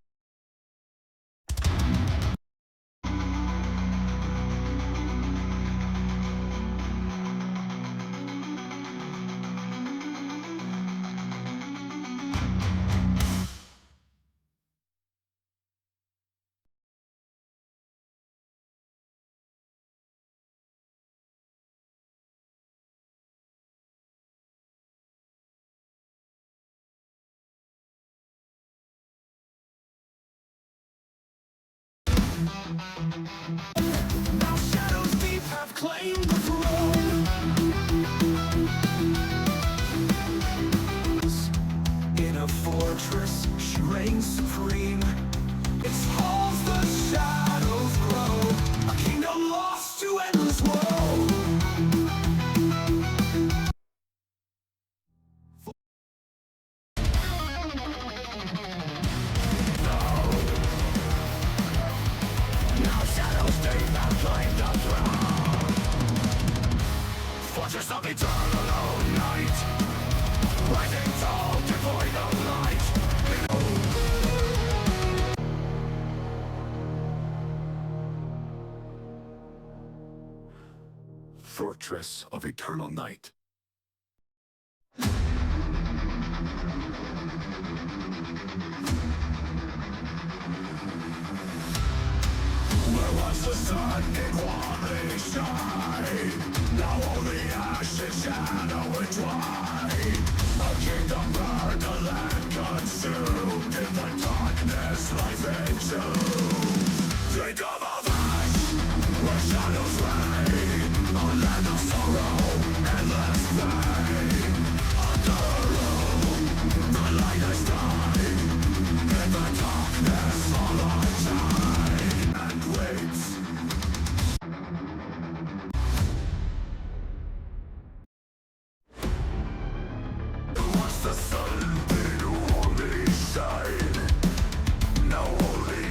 Now shadows deep have claimed the throne. reigns supreme. Its halls the shadows grow, a kingdom lost to endless woe. Now shadows deep have claimed the throne. Fortress of eternal night, rising tall, devoid of light. Fortress of eternal night. Where once the sun did warmly shine, now only ash and shadow and dry. A kingdom burned, the land consumed, in the darkness life entombed. Think of a ash, where shadows reign, a land of sorrow, endless pain. Under a roof, the light has died, in the darkness all untied, and waits. Once the sun did warmly shine, now only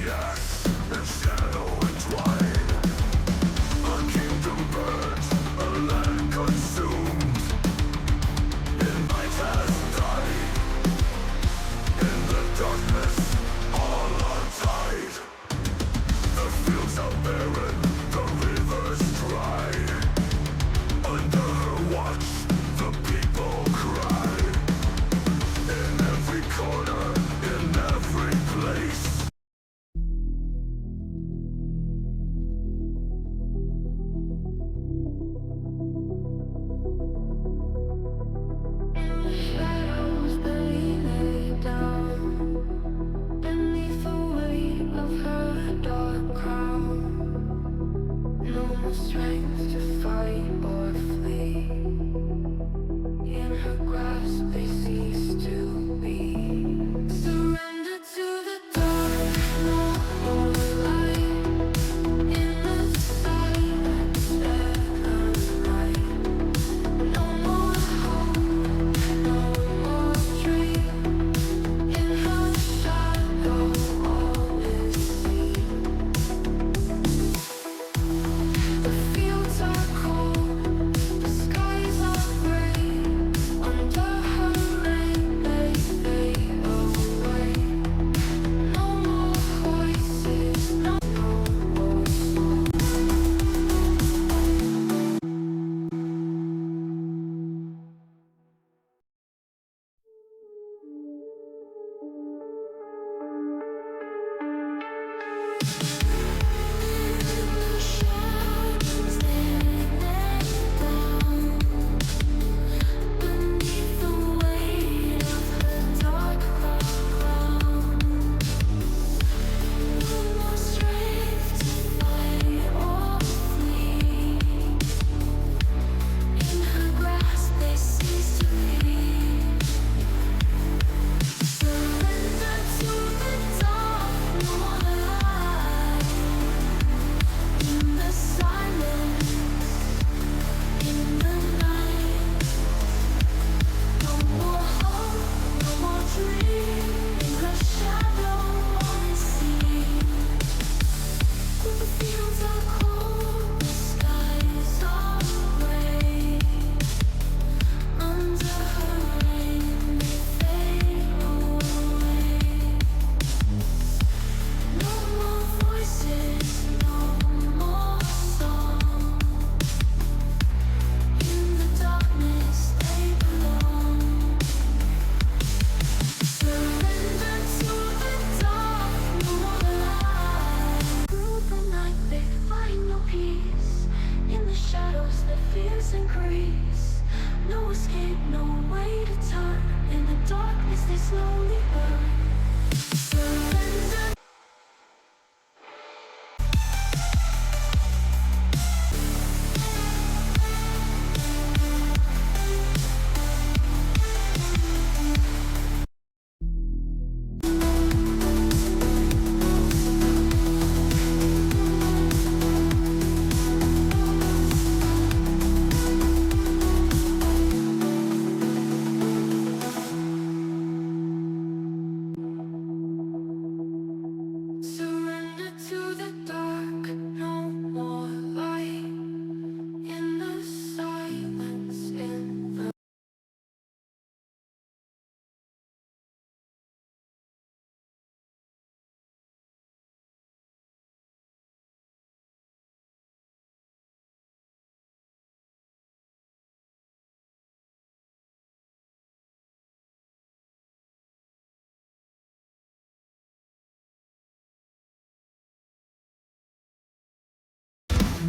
Through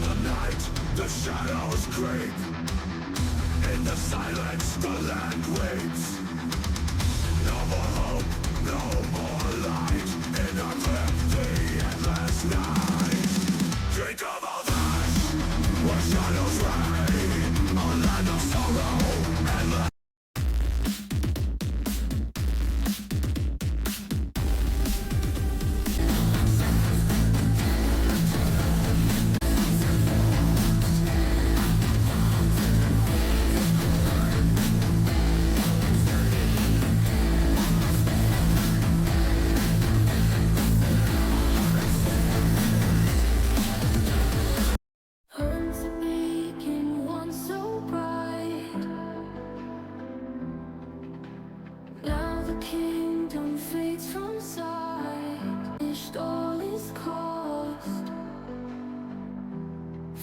the night, the shadows creep. In the silence, the land waits. No more hope, no more light. In our grip, the endless night. Drink of all that, where shadows reign. A land of sorrow and light. Earth making one so bright. Now the kingdom fades from sight. Finished all is cost.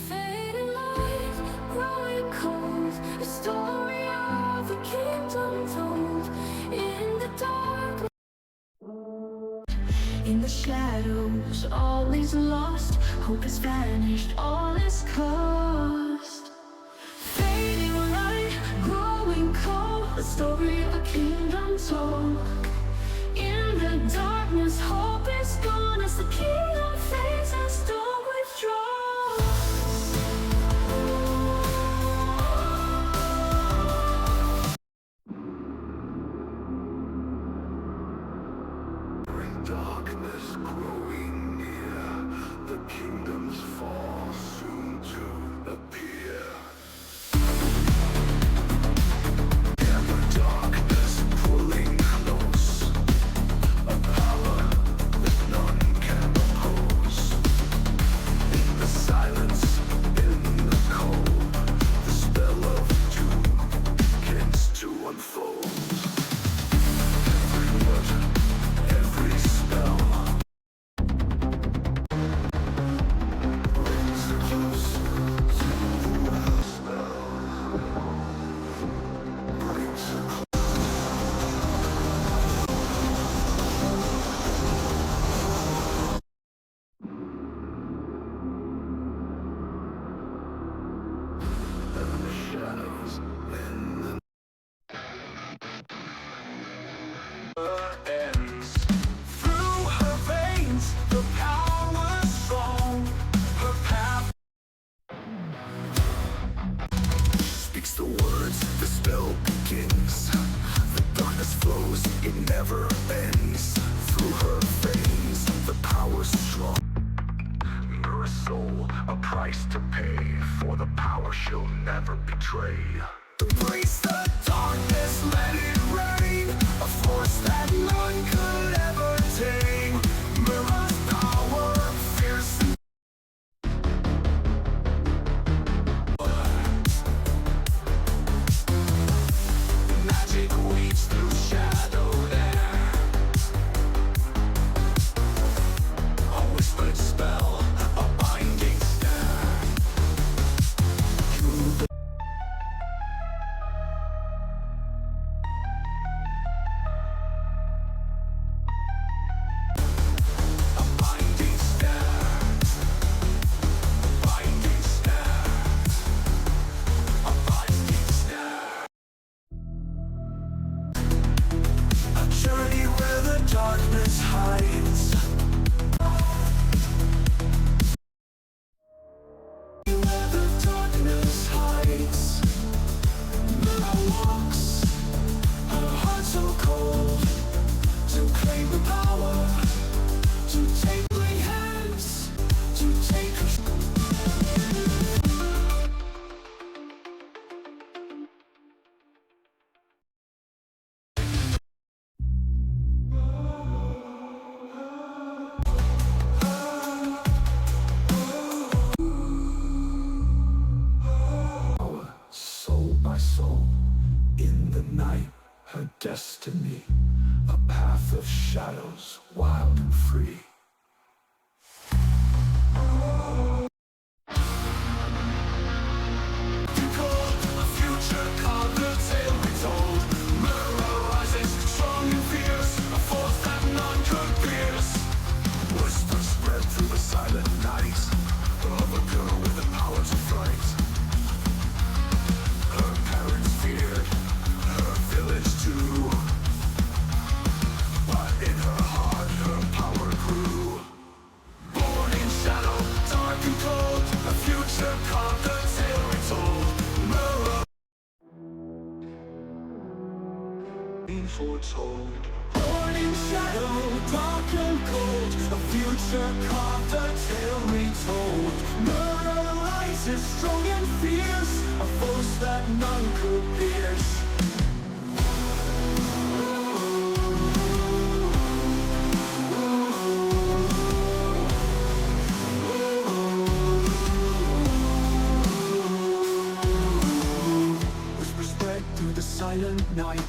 Fading light, growing cold. The story of a kingdom told in the dark. In the shadows, all is lost. Hope is vanished, all is cost. Fading light, growing cold. The story of a kingdom told. In the darkness, hope is gone as the kingdom fades and storm withdraws. Darkness growing near, the kingdoms fall soon to appear. And the darkness pulling close, a power that none can oppose. In the silence, in the cold, the spell of doom begins to unfold. Every word, every spell brings us close to our spell. Brings us close. And the shadows in the ends. Through her veins, the power strong. Her path speaks the words, the spell begins. The darkness flows, it never ends. Through her veins, the power's strong. You're a soul, a price to pay. For the power she'll never betray. Embrace the darkness, let it rain. A force that none could ever tame. Mirror's power, fierce and magic weaves through shadowed air. A whispered spell, a binding stare. Through the binding stare. Binding stare. A binding stare. A journey where the darkness hides. Where the darkness hides. Mirror walks, her heart so cold. To claim the power, to take my hands, to take control. Soul by soul, in the night, her destiny, a path of shadows, wild and free. People, a future carved the tale. cold, a future carved, the tale retold. Foretold. Born in shadow, dark and cold, a future carved, a tale retold. Mirror rises strong and fierce, a force that none could pierce. Whispers spread through the silent night.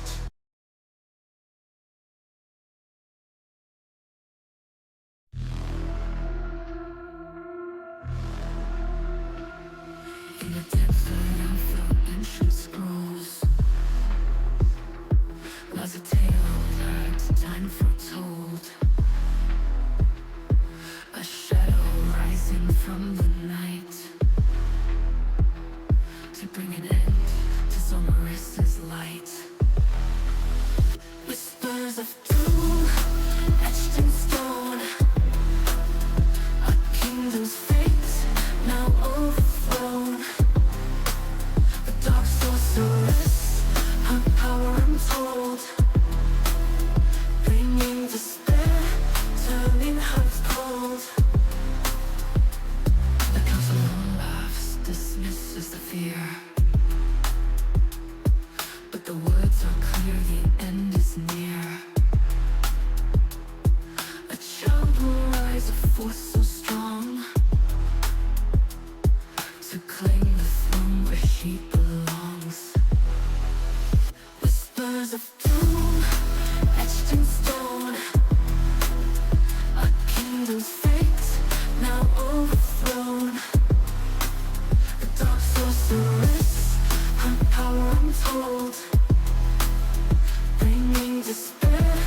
In the depths of ancient scrolls lies a tale that time foretold. A shadow rising from the night to bring an end to sorceress's light. Whispers of doom etched in stone, a kingdom's fate now overthrown. The dark sorceress, her power untold, bringing despair, turning hearts cold. The council laughs, dismisses the fear, but the words are clear, the end is near. A child will rise, a force so strong, to claim the throne where she belongs. Whispers of doom etched in stone, a kingdom's fate now overthrown. The dark sorceress, her power untold, bringing despair,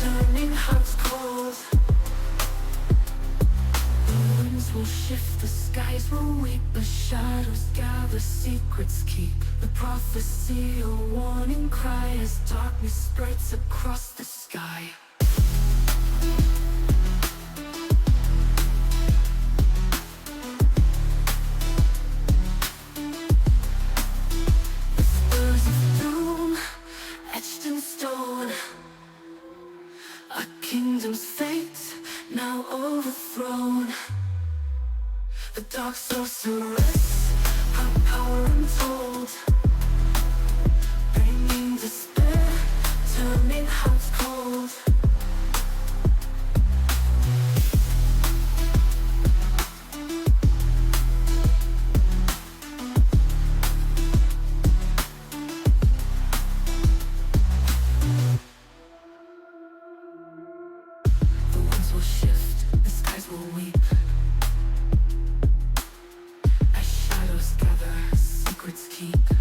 turning hearts cold. The winds will shift, the skies will weep, the shadows gather, secrets keep. The prophecy, a warning cry as darkness spreads across the sky. Whispers of doom etched in stone, a kingdom's fate now overthrown. The dark sorceress, her power untold, bringing despair, turning hearts cold. The winds will shift, the skies will weep, as shadows gather, secrets keep.